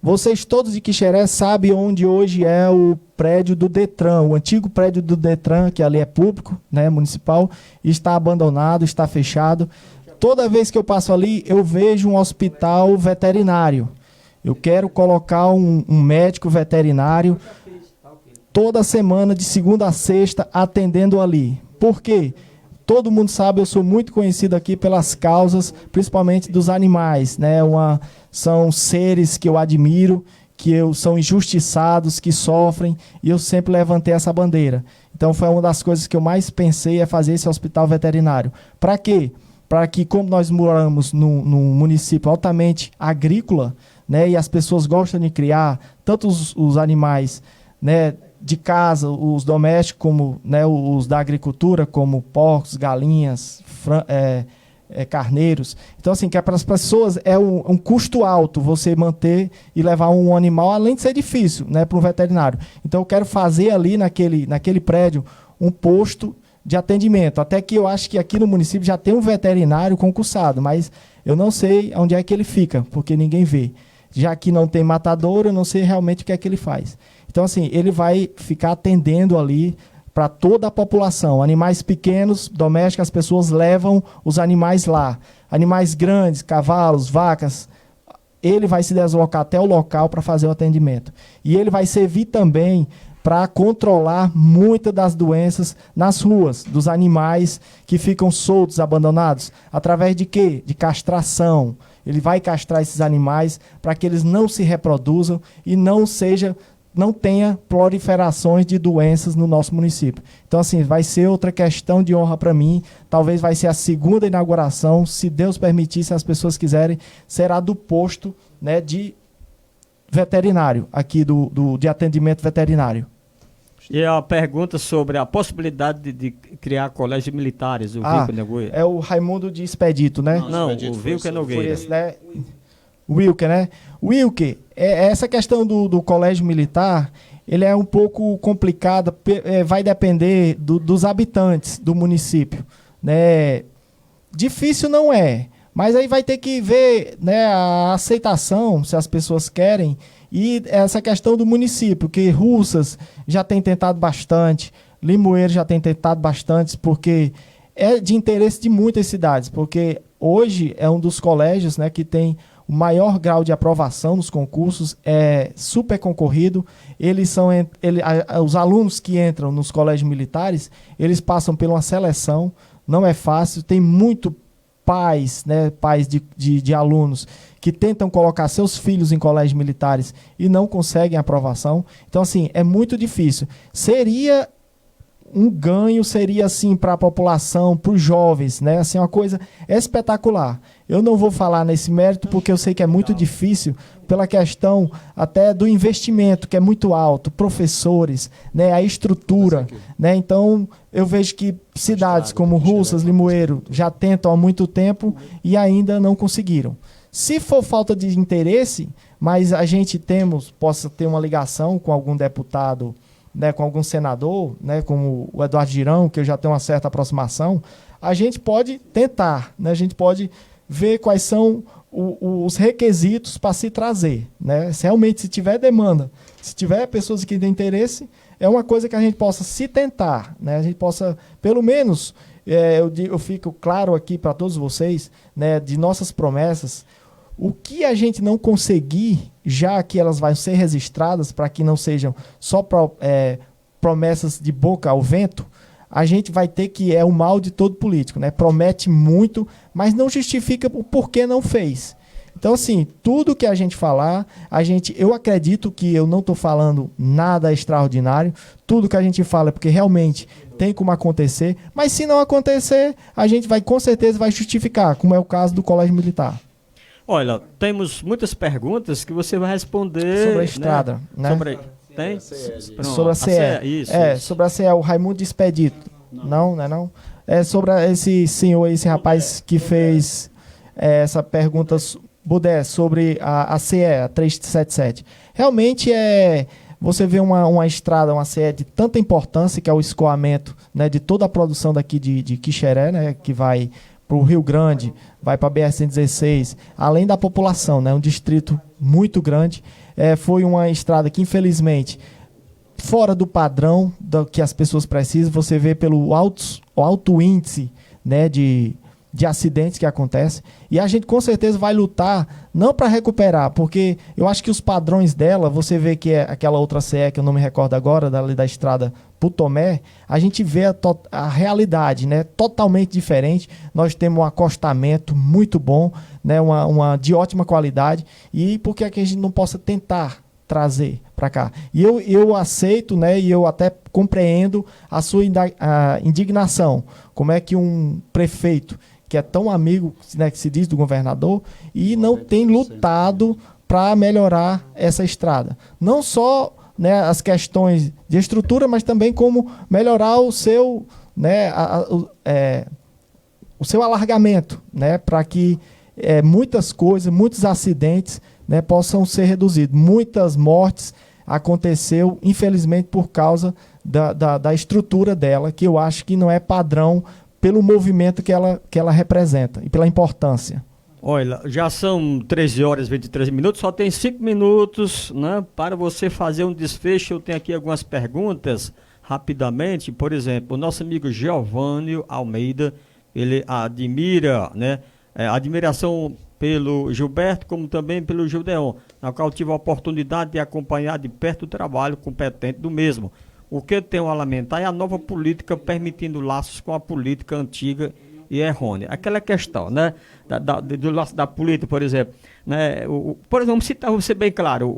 vocês todos de Quixeré sabem onde hoje é o prédio do Detran, o antigo prédio do Detran, que ali é público, né, municipal, está abandonado, está fechado. Toda vez que eu passo ali, eu vejo um hospital veterinário. Eu quero colocar um médico veterinário toda semana, de segunda a sexta, atendendo ali. Por quê? Todo mundo sabe, eu sou muito conhecido aqui pelas causas, principalmente dos animais, né? São seres que eu admiro, são injustiçados, que sofrem, e eu sempre levantei essa bandeira. Então foi uma das coisas que eu mais pensei, é fazer esse hospital veterinário. Para quê? Para que, como nós moramos num município altamente agrícola, né, e as pessoas gostam de criar tanto os animais, né, de casa, os domésticos, como, né, os da agricultura, como porcos, galinhas, carneiros. Então, assim, que para as pessoas é um custo alto você manter e levar um animal, além de ser difícil, né, para um veterinário. Então, eu quero fazer ali naquele prédio um posto de atendimento, até que eu acho que aqui no município já tem um veterinário concursado, mas eu não sei onde é que ele fica, porque ninguém vê. Já que não tem matadouro, eu não sei realmente o que é que ele faz. Então, assim, ele vai ficar atendendo ali para toda a população. Animais pequenos, domésticos, as pessoas levam os animais lá. Animais grandes, cavalos, vacas, ele vai se deslocar até o local para fazer o atendimento. E ele vai servir também para controlar muitas das doenças nas ruas, dos animais que ficam soltos, abandonados. Através de quê? De castração. Ele vai castrar esses animais para que eles não se reproduzam e não tenha proliferações de doenças no nosso município. Então, assim, vai ser outra questão de honra para mim. Talvez vai ser a segunda inauguração, se Deus permitir, se as pessoas quiserem, será do posto, né, de veterinário, aqui de atendimento veterinário. E a pergunta sobre a possibilidade de criar colégios militares, o Wilker Nogueira. É o Raimundo de Expedito, né? Não, o Wilker Nogueira. Foi esse, né? Wilker, né? Wilker, essa questão do colégio militar, ele é um pouco complicada, vai depender dos habitantes do município, né? Difícil não é, mas aí vai ter que ver, né, a aceitação, se as pessoas querem, e essa questão do município, que Russas já tem tentado bastante, Limoeiro já tem tentado bastante, porque é de interesse de muitas cidades, porque hoje é um dos colégios, né, que tem o maior grau de aprovação nos concursos, é super concorrido. Os alunos que entram nos colégios militares, eles passam por uma seleção, não é fácil, tem muito pais, né, pais de alunos que tentam colocar seus filhos em colégios militares e não conseguem aprovação. Então, assim, é muito difícil. Seria um ganho, seria assim para a população, para os jovens, né? Assim, uma coisa espetacular. Eu não vou falar nesse mérito porque eu sei que é muito difícil pela questão até do investimento, que é muito alto, professores, né, a estrutura, né? Então, eu vejo que cidades como Russas, Limoeiro já tentam há muito tempo e ainda não conseguiram. Se for falta de interesse, mas a gente possa ter uma ligação com algum deputado, né, com algum senador, né, como o Eduardo Girão, que eu já tenho uma certa aproximação, a gente pode tentar, né, a gente pode ver quais são os requisitos para se trazer, né? Se realmente tiver demanda, se tiver pessoas que têm interesse, é uma coisa que a gente possa se tentar, né? A gente possa, pelo menos, eu fico claro aqui para todos vocês, né, de nossas promessas, o que a gente não conseguir, já que elas vão ser registradas, para que não sejam só promessas de boca ao vento, a gente vai ter que, é o mal de todo político, né? Promete muito, mas não justifica o porquê não fez. Então, assim, tudo que a gente falar, eu acredito que eu não estou falando nada extraordinário, tudo que a gente fala é porque realmente tem como acontecer, mas se não acontecer, a gente com certeza vai justificar, como é o caso do Colégio Militar. Olha, temos muitas perguntas que você vai responder... Sobre a estrada, né? Tem? Sobre a CE. Isso. Sobre a CE, o Raimundo Expedito. Não é não? É sobre esse senhor, esse rapaz que fez essa pergunta, Budé, sobre a CE, a 377. Realmente você vê uma estrada, uma CE de tanta importância, que é o escoamento, né, de toda a produção daqui de Quixeré, né, que vai para o Rio Grande, vai para a BR-116, além da população, né, um distrito muito grande. Foi uma estrada que, infelizmente, fora do padrão que as pessoas precisam, você vê pelo alto índice, né, de acidentes que acontecem, e a gente com certeza vai lutar não para recuperar, porque eu acho que os padrões dela, você vê que é aquela outra CE que eu não me recordo agora, da estrada Putomé, a gente vê a realidade, né, totalmente diferente. Nós temos um acostamento muito bom, né, uma de ótima qualidade, e por que é que a gente não possa tentar trazer para cá? E eu aceito, né, e eu até compreendo a sua indignação. Como é que um prefeito que é tão amigo, né, que se diz do governador, e não tem lutado para melhorar essa estrada? Não só, né, as questões de estrutura, mas também como melhorar o seu, né, o seu alargamento, né, para que muitas coisas, muitos acidentes, né, possam ser reduzidos. Muitas mortes aconteceu, infelizmente, por causa da estrutura dela, que eu acho que não é padrão pelo movimento que ela representa e pela importância. Olha, já são 13 horas e 23 minutos, só tem 5 minutos, né, para você fazer um desfecho. Eu tenho aqui algumas perguntas, rapidamente. Por exemplo, o nosso amigo Giovânio Almeida, ele admira, né, admiração pelo Gilberto, como também pelo Gildeon, na qual tive a oportunidade de acompanhar de perto o trabalho competente do mesmo. O que eu tenho a lamentar é a nova política permitindo laços com a política antiga e errônea. Aquela questão, né, do laço da política, por exemplo, né, por exemplo, vamos citar, vou ser bem claro,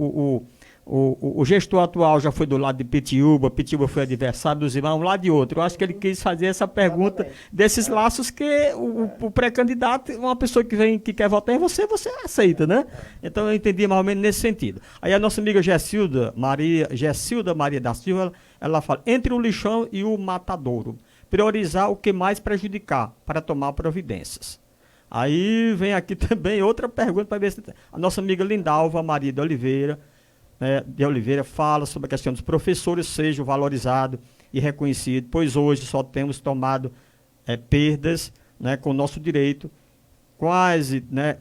o gestor atual já foi do lado de Pitiúba foi adversário dos irmãos, um lado de outro. Eu acho que ele quis fazer essa pergunta desses laços que o pré-candidato, uma pessoa que quer votar em você aceita, né? Então eu entendi mais ou menos nesse sentido. Aí a nossa amiga Gessilda Maria da Silva, ela fala, entre o lixão e o matadouro, priorizar o que mais prejudicar para tomar providências. Aí vem aqui também outra pergunta para ver se a nossa amiga Lindalva Maria de Oliveira fala sobre a questão dos professores sejam valorizados e reconhecidos, pois hoje só temos tomado perdas, né, com o nosso direito, quase, né,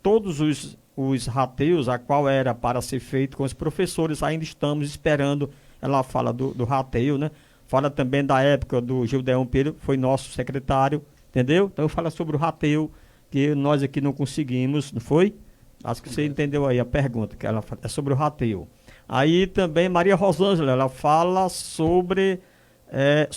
todos os rateios a qual era para ser feito com os professores, ainda estamos esperando. Ela fala do rateio, né, fala também da época do Gildeão Pedro, foi nosso secretário, entendeu? Então fala sobre o rateio, que nós aqui não conseguimos, não foi? Acho que você entendeu aí a pergunta, que ela é sobre o rateio. Aí também Maria Rosângela, ela fala sobre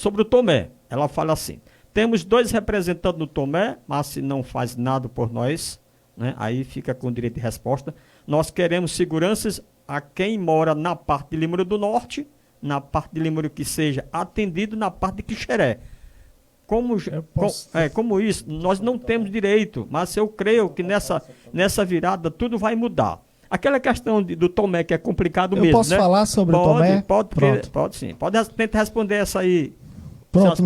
o Tomé. Ela fala assim: temos 2 representantes no Tomé, mas se não faz nada por nós, né, aí fica com direito de resposta. Nós queremos seguranças a quem mora na parte de Limoeiro do Norte, na parte de Limoeiro que seja atendido na parte de Quixeré. Como isso, nós não temos direito, mas eu creio que nessa virada tudo vai mudar. Aquela questão do Tomé, que é complicado mesmo, né? Eu posso falar sobre o Tomé? Pode sim. Pode tentar responder essa aí. Pronto,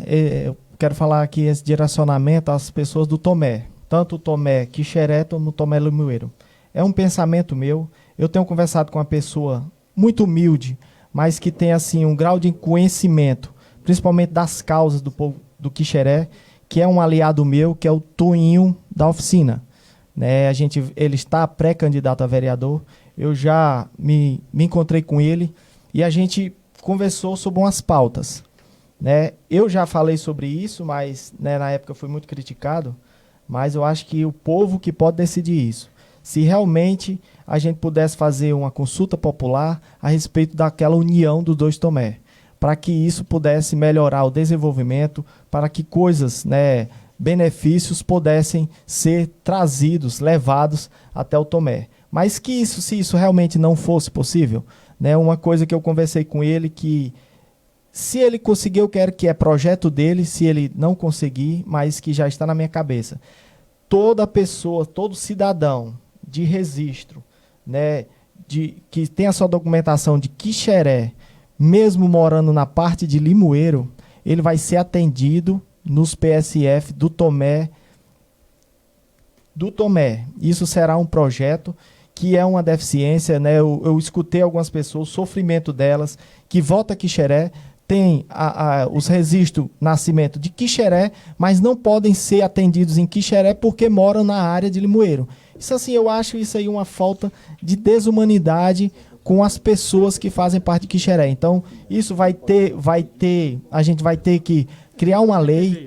eu quero falar aqui esse direcionamento às pessoas do Tomé. Tanto o Tomé Quixeré como o Tomé Limoeiro. É um pensamento meu. Eu tenho conversado com uma pessoa muito humilde, mas que tem assim um grau de conhecimento, principalmente das causas do povo do Quixeré, que é um aliado meu, que é o Toinho da oficina. Né? Ele está pré-candidato a vereador. Eu já me encontrei com ele e a gente conversou sobre umas pautas. Né? Eu já falei sobre isso, mas né, na época foi muito criticado, mas eu acho que o povo que pode decidir isso. Se realmente a gente pudesse fazer uma consulta popular a respeito daquela união dos 2 Tomé, para que isso pudesse melhorar o desenvolvimento, para que coisas, né, benefícios pudessem ser trazidos, levados até o Tomé. Mas se isso realmente não fosse possível, né, uma coisa que eu conversei com ele, que se ele conseguir, eu quero que é projeto dele, se ele não conseguir, mas que já está na minha cabeça. Toda pessoa, todo cidadão de registro, né, que tem a sua documentação de Quixeré, mesmo morando na parte de Limoeiro, ele vai ser atendido nos PSF do Tomé. Isso será um projeto que é uma deficiência, né? Eu escutei algumas pessoas, o sofrimento delas, que volta a Quixeré, tem os registros nascimento de Quixeré, mas não podem ser atendidos em Quixeré porque moram na área de Limoeiro. Isso assim, eu acho isso aí uma falta de desumanidade com as pessoas que fazem parte de Quixeré. Então, isso a gente vai ter que criar uma lei,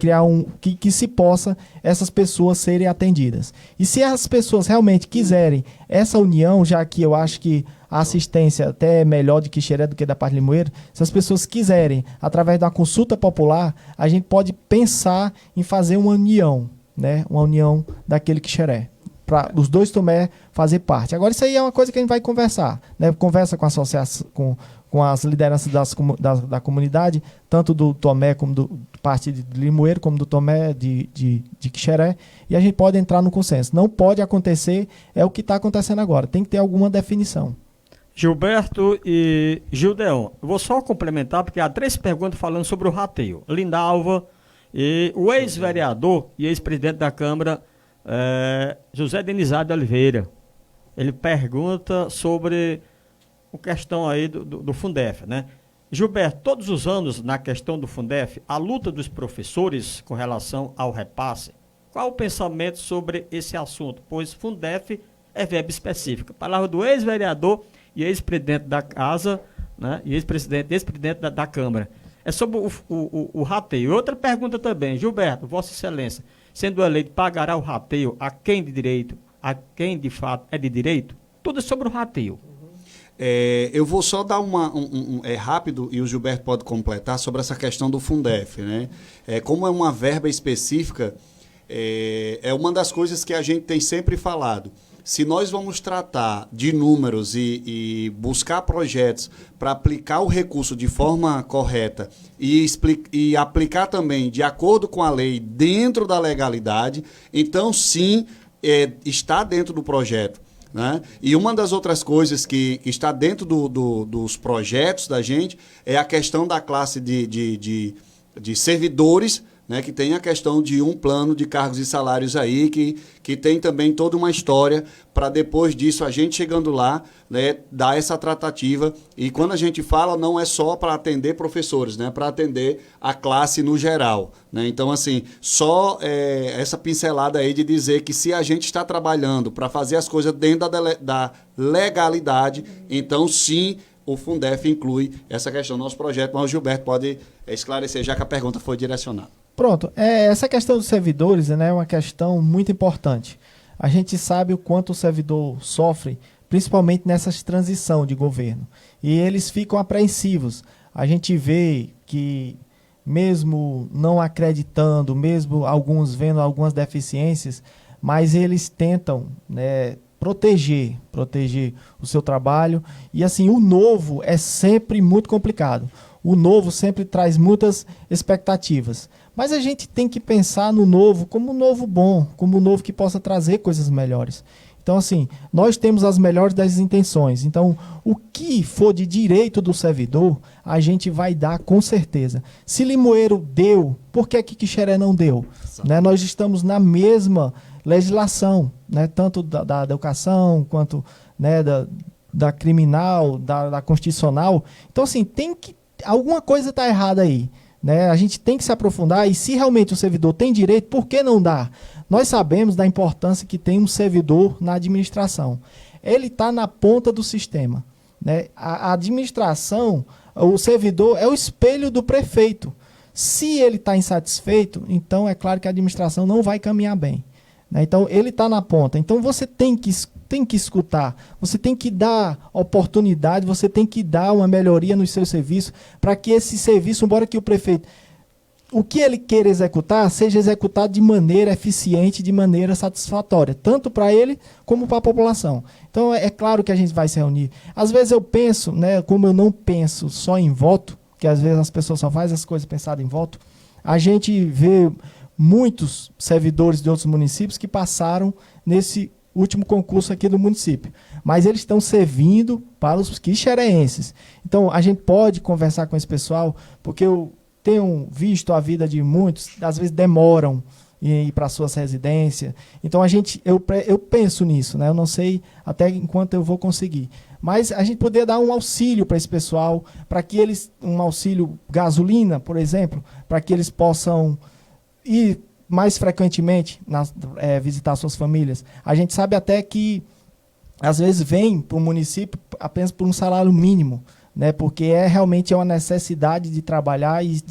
que se possa essas pessoas serem atendidas. E se as pessoas realmente quiserem essa união, já que eu acho que a assistência até é melhor de Quixeré do que da parte de Limoeiro, se as pessoas quiserem, através da consulta popular, a gente pode pensar em fazer uma união, né? Uma união daquele Quixeré, para os 2 Tomé fazer parte. Agora, isso aí é uma coisa que a gente vai conversar, né? Conversa com a associação, com as lideranças da comunidade, tanto do Tomé como do parte de Limoeiro, como do Tomé de Quixeré, e a gente pode entrar no consenso. Não pode acontecer, é o que está acontecendo agora. Tem que ter alguma definição. Gilberto e Gildeão, eu vou só complementar, porque há 3 perguntas falando sobre o rateio. Lindalva e o ex-vereador e ex-presidente da Câmara, José Denizade de Oliveira. Ele pergunta sobre a questão aí do Fundef, né? Gilberto, todos os anos na questão do Fundef, a luta dos professores com relação ao repasse, qual o pensamento sobre esse assunto? Pois Fundef é verba específica. Palavra do ex-vereador e ex-presidente da casa, né? E ex-presidente da Câmara. É sobre o rateio. Outra pergunta também, Gilberto, Vossa Excelência, sendo eleito, pagará o rateio a quem de direito, a quem de fato é de direito? Tudo é sobre o rateio. Eu vou só dar rápido, e o Gilberto pode completar, sobre essa questão do Fundef, né? Como é uma verba específica, é uma das coisas que a gente tem sempre falado. Se nós vamos tratar de números e buscar projetos para aplicar o recurso de forma correta e aplicar também de acordo com a lei dentro da legalidade, então sim, está dentro do projeto. Né? E uma das outras coisas que está dentro dos projetos da gente é a questão da classe de servidores, né, que tem a questão de um plano de cargos e salários aí, que tem também toda uma história para depois disso a gente chegando lá, né, dar essa tratativa. E quando a gente fala, não é só para atender professores, né, para atender a classe no geral. Né? Então, assim, só essa pincelada aí de dizer que se a gente está trabalhando para fazer as coisas dentro da legalidade, então sim, o Fundef inclui essa questão do nosso projeto, mas o Gilberto pode esclarecer, já que a pergunta foi direcionada. Pronto, essa questão dos servidores, né, é uma questão muito importante. A gente sabe o quanto o servidor sofre, principalmente nessa transição de governo. E eles ficam apreensivos. A gente vê que, mesmo não acreditando, mesmo alguns vendo algumas deficiências, mas eles tentam, né, proteger o seu trabalho. E assim, o novo é sempre muito complicado. O novo sempre traz muitas expectativas. Mas a gente tem que pensar no novo como um novo bom, como um novo que possa trazer coisas melhores. Então, assim, nós temos as melhores das intenções. Então, o que for de direito do servidor, a gente vai dar com certeza. Se Limoeiro deu, por que Quixeré não deu? Né? Nós estamos na mesma legislação, né? Tanto da educação, quanto, né, da criminal, da constitucional. Então, assim, alguma coisa está errada aí. Né? A gente tem que se aprofundar, e se realmente o servidor tem direito, por que não dar? Nós sabemos da importância que tem um servidor na administração. Ele está na ponta do sistema. Né? A administração, o servidor é o espelho do prefeito. Se ele está insatisfeito, então é claro que a administração não vai caminhar bem. Né? Então ele está na ponta. Então você tem que escutar, você tem que dar oportunidade, você tem que dar uma melhoria no seu serviço, para que esse serviço, embora que o prefeito, o que ele queira executar, seja executado de maneira eficiente, de maneira satisfatória, tanto para ele como para a população. Então é claro que a gente vai se reunir. Às vezes eu penso, né, como eu não penso só em voto, que às vezes as pessoas só fazem as coisas pensadas em voto, a gente vê muitos servidores de outros municípios que passaram nesse último concurso aqui do município, mas eles estão servindo para os quixereenses. Então a gente pode conversar com esse pessoal, porque eu tenho visto a vida de muitos, às vezes demoram em ir para suas residências. Então eu penso nisso, né? Eu não sei até enquanto eu vou conseguir, mas a gente poder dar um auxílio para esse pessoal, para que eles, um auxílio gasolina, por exemplo, para que eles possam ir mais frequentemente visitar suas famílias. A gente sabe até que às vezes vem para o município apenas por um salário mínimo, né? Porque realmente é uma necessidade de trabalhar e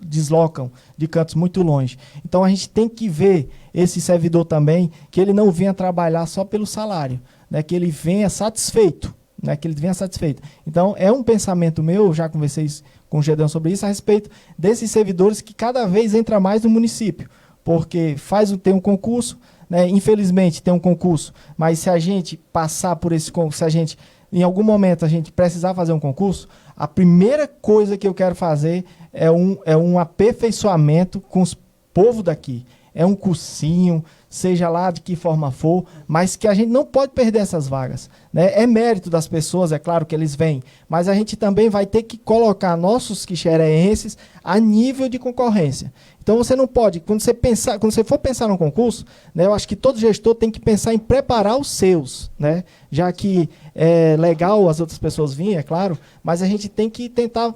deslocam de cantos muito longe. Então a gente tem que ver esse servidor também, que ele não venha trabalhar só pelo salário, né? Que ele venha satisfeito. Né? Que ele venha satisfeito. Então é um pensamento meu, já conversei com o Gedão sobre isso, a respeito desses servidores que cada vez entra mais no município. Porque tem um concurso, né? Infelizmente tem um concurso, mas se a gente passar por esse concurso, se a gente, em algum momento, a gente precisar fazer um concurso, a primeira coisa que eu quero fazer é um aperfeiçoamento com os povos daqui. É um cursinho, seja lá de que forma for, mas que a gente não pode perder essas vagas. Né? É mérito das pessoas, é claro que eles vêm, mas a gente também vai ter que colocar nossos quixereenses a nível de concorrência. Então você não pode, quando você for pensar no concurso, né, eu acho que todo gestor tem que pensar em preparar os seus, né? Já que é legal as outras pessoas virem, é claro, mas a gente tem que tentar,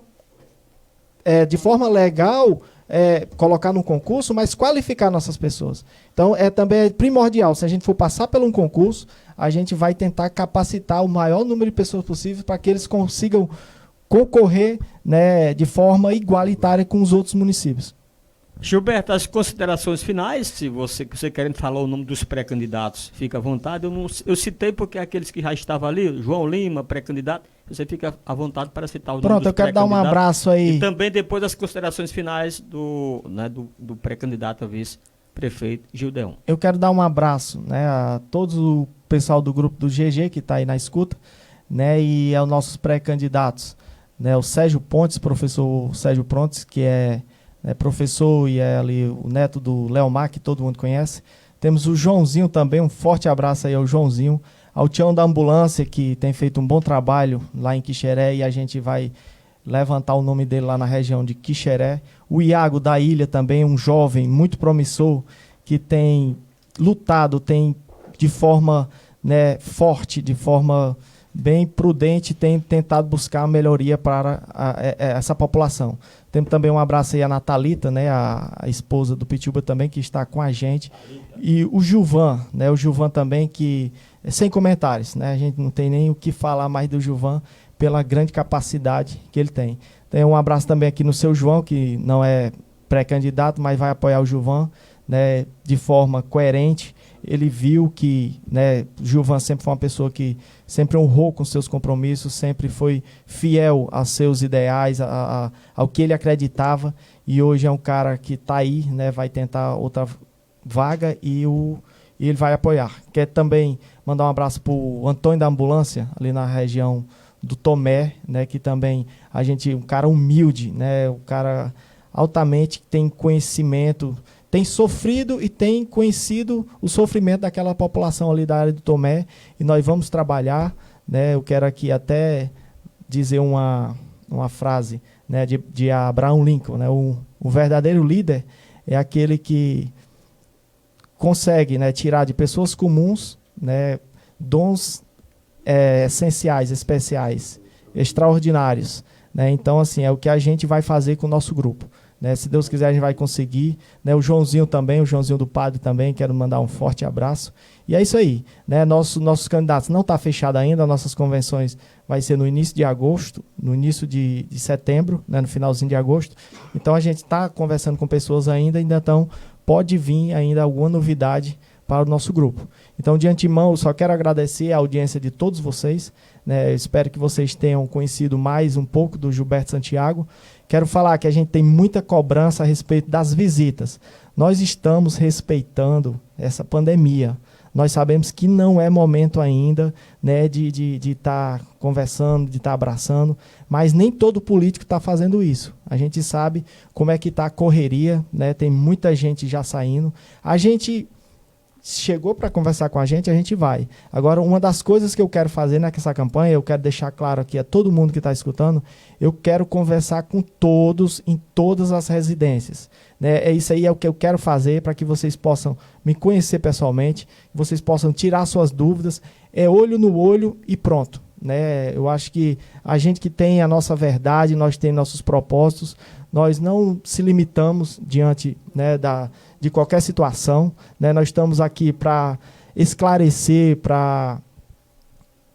de forma legal, colocar no concurso, mas qualificar nossas pessoas. Então, também é primordial, se a gente for passar por um concurso, a gente vai tentar capacitar o maior número de pessoas possível para que eles consigam concorrer, né, de forma igualitária com os outros municípios. Gilberto, as considerações finais, se você querendo falar o nome dos pré-candidatos, fica à vontade. Eu citei porque aqueles que já estavam ali, João Lima, pré-candidato, você fica à vontade para citar o nome dos pré-candidatos. Pronto, eu quero dar um abraço aí. E também depois das considerações finais do pré-candidato a vice-prefeito, Gildeon. Eu quero dar um abraço, né, a todos o pessoal do grupo do GG que está aí na escuta, né, e aos nossos pré-candidatos, né, o Sérgio Pontes, professor Sérgio Pontes, que é professor e é ali o neto do Leomar, que todo mundo conhece. Temos o Joãozinho também, um forte abraço aí ao Joãozinho, ao Tião da Ambulância, que tem feito um bom trabalho lá em Quixeré, e a gente vai levantar o nome dele lá na região de Quixeré. O Iago da Ilha também, um jovem muito promissor, que tem lutado, tem de forma, né, forte, de forma bem prudente, tem tentado buscar melhoria para essa população. Temos também um abraço aí a Natalita, né, a esposa do Pituba também, que está com a gente. E o Gilvan, né, o Gilvan também, que sem comentários, né, a gente não tem nem o que falar mais do Gilvan, pela grande capacidade que ele tem. Tem um abraço também aqui no seu João, que não é pré-candidato, mas vai apoiar o Gilvan, né, de forma coerente. Ele viu que, né, Gilvan sempre foi uma pessoa que sempre honrou com seus compromissos, sempre foi fiel aos seus ideais, ao que ele acreditava, e hoje é um cara que está aí, né, vai tentar outra vaga e ele vai apoiar. Quer também mandar um abraço para o Antônio da Ambulância, ali na região do Tomé, né, que também um cara humilde, né, um cara altamente que tem conhecimento, tem sofrido e tem conhecido o sofrimento daquela população ali da área do Tomé, e nós vamos trabalhar, né, eu quero aqui até dizer uma frase, né, de Abraham Lincoln, né, o verdadeiro líder é aquele que consegue, né, tirar de pessoas comuns, né, dons essenciais, especiais, extraordinários, né? Então, assim, é o que a gente vai fazer com o nosso grupo, né? Se Deus quiser, a gente vai conseguir, né? O Joãozinho também, o Joãozinho do Padre também, quero mandar um forte abraço. E é isso aí, né? Nossos candidatos não está fechado ainda, nossas convenções vai ser no início de agosto, no início de setembro, né? No finalzinho de agosto. Então, a gente está conversando com pessoas ainda, então pode vir ainda alguma novidade para o nosso grupo. Então, de antemão, eu só quero agradecer a audiência de todos vocês, né? Eu espero que vocês tenham conhecido mais um pouco do Gilberto Santiago. Quero falar que a gente tem muita cobrança a respeito das visitas. Nós estamos respeitando essa pandemia. Nós sabemos que não é momento ainda, né, de estar conversando, de estar abraçando, mas nem todo político está fazendo isso. A gente sabe como é que está a correria, né? Tem muita gente já saindo. A gente chegou para conversar com a gente vai. Agora, uma das coisas que eu quero fazer nessa campanha, eu quero deixar claro aqui a todo mundo que está escutando, eu quero conversar com todos, em todas as residências, né? Isso aí é o que eu quero fazer para que vocês possam me conhecer pessoalmente, vocês possam tirar suas dúvidas, olho no olho e pronto, né? Eu acho que a gente que tem a nossa verdade, nós temos nossos propósitos, nós não se limitamos diante, né, de qualquer situação, né? Nós estamos aqui para esclarecer, para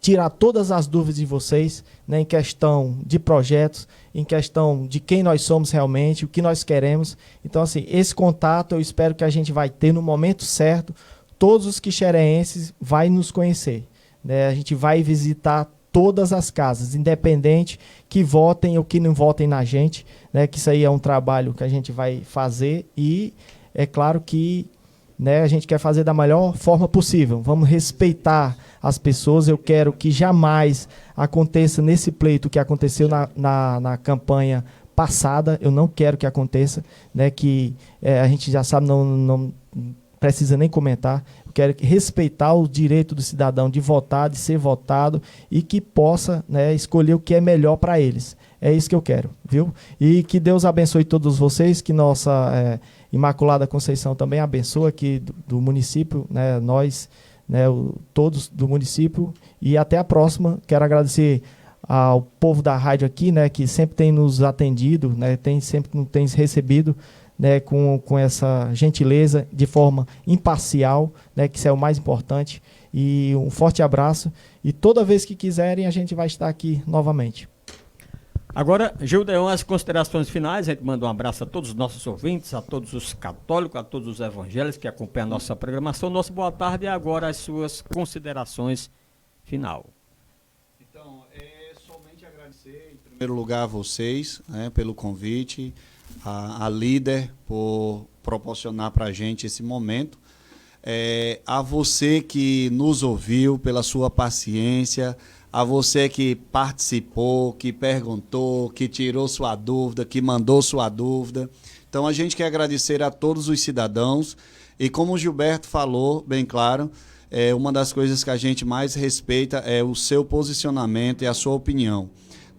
tirar todas as dúvidas de vocês, né, em questão de projetos, em questão de quem nós somos realmente, o que nós queremos. Então, assim, esse contato eu espero que a gente vai ter no momento certo. Todos os quixerenses vão nos conhecer, né? A gente vai visitar todas as casas, independente que votem ou que não votem na gente, né? Que isso aí é um trabalho que a gente vai fazer e é claro que, né, a gente quer fazer da melhor forma possível. Vamos respeitar as pessoas. Eu quero que jamais aconteça nesse pleito que aconteceu na campanha passada. Eu não quero que aconteça, né, que a gente já sabe, não precisa nem comentar. Eu quero respeitar o direito do cidadão de votar, de ser votado e que possa, né, escolher o que é melhor para eles. É isso que eu quero, viu? E que Deus abençoe todos vocês, que nossa Imaculada Conceição também abençoe aqui do município, né, nós, né, todos do município. E até a próxima. Quero agradecer ao povo da rádio aqui, né, que sempre tem nos atendido, né, sempre nos tem recebido, né, com essa gentileza, de forma imparcial, né, que isso é o mais importante. E um forte abraço. E toda vez que quiserem, a gente vai estar aqui novamente. Agora, Gildeon, as considerações finais. A gente manda um abraço a todos os nossos ouvintes, a todos os católicos, a todos os evangélicos que acompanham a nossa programação. Nossa boa tarde e agora as suas considerações final. Então, somente agradecer em primeiro lugar a vocês, né, pelo convite, a líder por proporcionar para a gente esse momento, a você que nos ouviu pela sua paciência, a você que participou, que perguntou, que tirou sua dúvida, que mandou sua dúvida. Então a gente quer agradecer a todos os cidadãos e como o Gilberto falou, bem claro, uma das coisas que a gente mais respeita é o seu posicionamento e a sua opinião.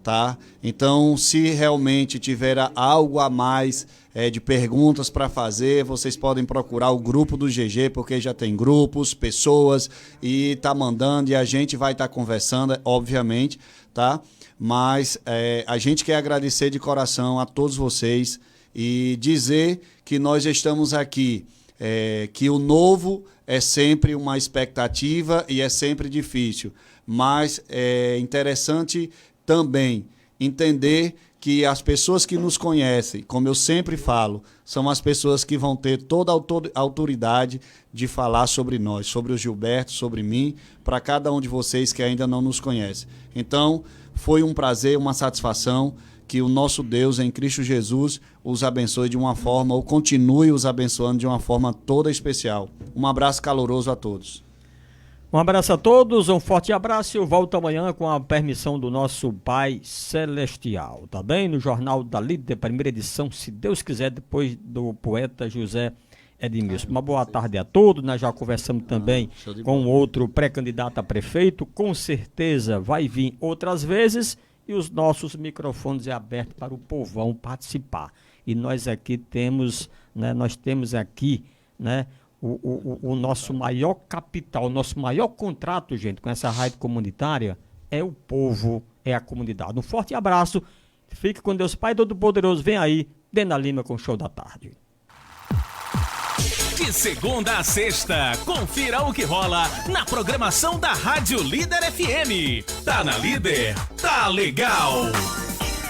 Tá? Então, se realmente tiver algo a mais de perguntas para fazer, vocês podem procurar o grupo do GG, porque já tem grupos, pessoas, e tá mandando, e a gente vai estar conversando, obviamente, tá? Mas a gente quer agradecer de coração a todos vocês e dizer que nós estamos aqui, que o novo é sempre uma expectativa e é sempre difícil, mas é interessante também entender que as pessoas que nos conhecem, como eu sempre falo, são as pessoas que vão ter toda a autoridade de falar sobre nós, sobre o Gilberto, sobre mim, para cada um de vocês que ainda não nos conhece. Então, foi um prazer, uma satisfação, que o nosso Deus, em Cristo Jesus, os abençoe de uma forma, ou continue os abençoando de uma forma toda especial. Um abraço caloroso a todos. Um abraço a todos, um forte abraço e eu volto amanhã com a permissão do nosso Pai Celestial, tá bem? No Jornal da Líder, primeira edição, se Deus quiser, depois do poeta José Edmilson. Uma boa tarde a todos, nós já conversamos também com outro pré-candidato a prefeito, com certeza vai vir outras vezes e os nossos microfones é abertos para o povão participar. E nós aqui temos, né, o nosso maior capital, o nosso maior contrato, gente, com essa rádio comunitária é o povo, é a comunidade. Um forte abraço, fique com Deus Pai Todo-Poderoso, vem aí, Dena Lima com o Show da Tarde. De segunda a sexta, confira o que rola na programação da Rádio Líder FM. Tá na Líder? Tá legal!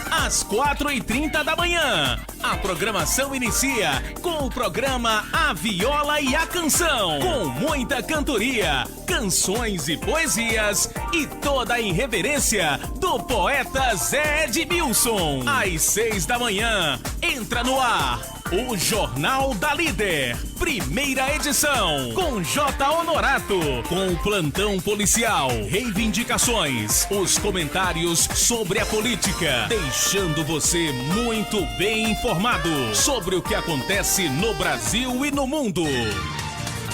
Às 4h30 da manhã, a programação inicia com o programa A Viola e a Canção, com muita cantoria, canções e poesias e toda a irreverência do poeta Zé Edmilson. Às 6 da manhã, entra no ar o Jornal da Líder, primeira edição, com J. Honorato, com o plantão policial, reivindicações, os comentários sobre a política, deixando você muito bem informado sobre o que acontece no Brasil e no mundo.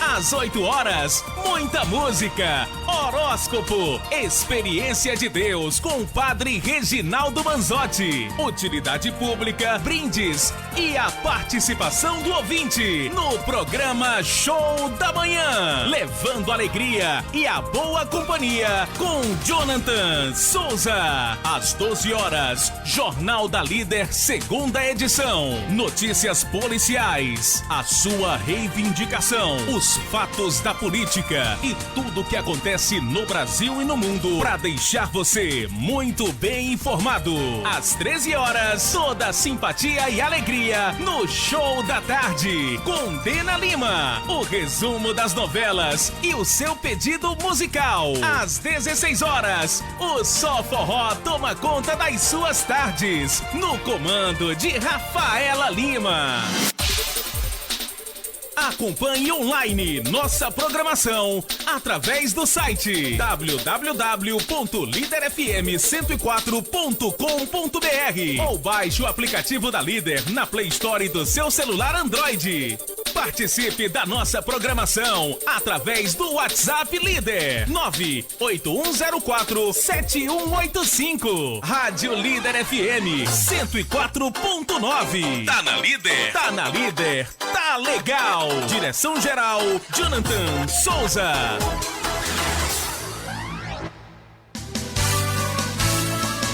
Às 8 horas, muita música, horóscopo, experiência de Deus com o Padre Reginaldo Manzotti, utilidade pública, brindes e a participação do ouvinte no programa Show da Manhã, levando alegria e a boa companhia com Jonathan Souza. Às 12 horas, Jornal da Líder, segunda edição, notícias policiais, a sua reivindicação, os fatos da política e tudo o que acontece no Brasil e no mundo para deixar você muito bem informado. Às 13 horas, toda a simpatia e alegria no Show da Tarde com Dena Lima, o resumo das novelas e o seu pedido musical. Às 16 horas, o Só Forró toma conta das suas tardes no comando de Rafaela Lima. Acompanhe online nossa programação através do site www.liderfm104.com.br ou baixe o aplicativo da Líder na Play Store do seu celular Android. Participe da nossa programação através do WhatsApp Líder 981047185. Rádio Líder FM 104.9. Tá na Líder? Tá na Líder. Tá legal. Direção-geral, Jonathan Souza.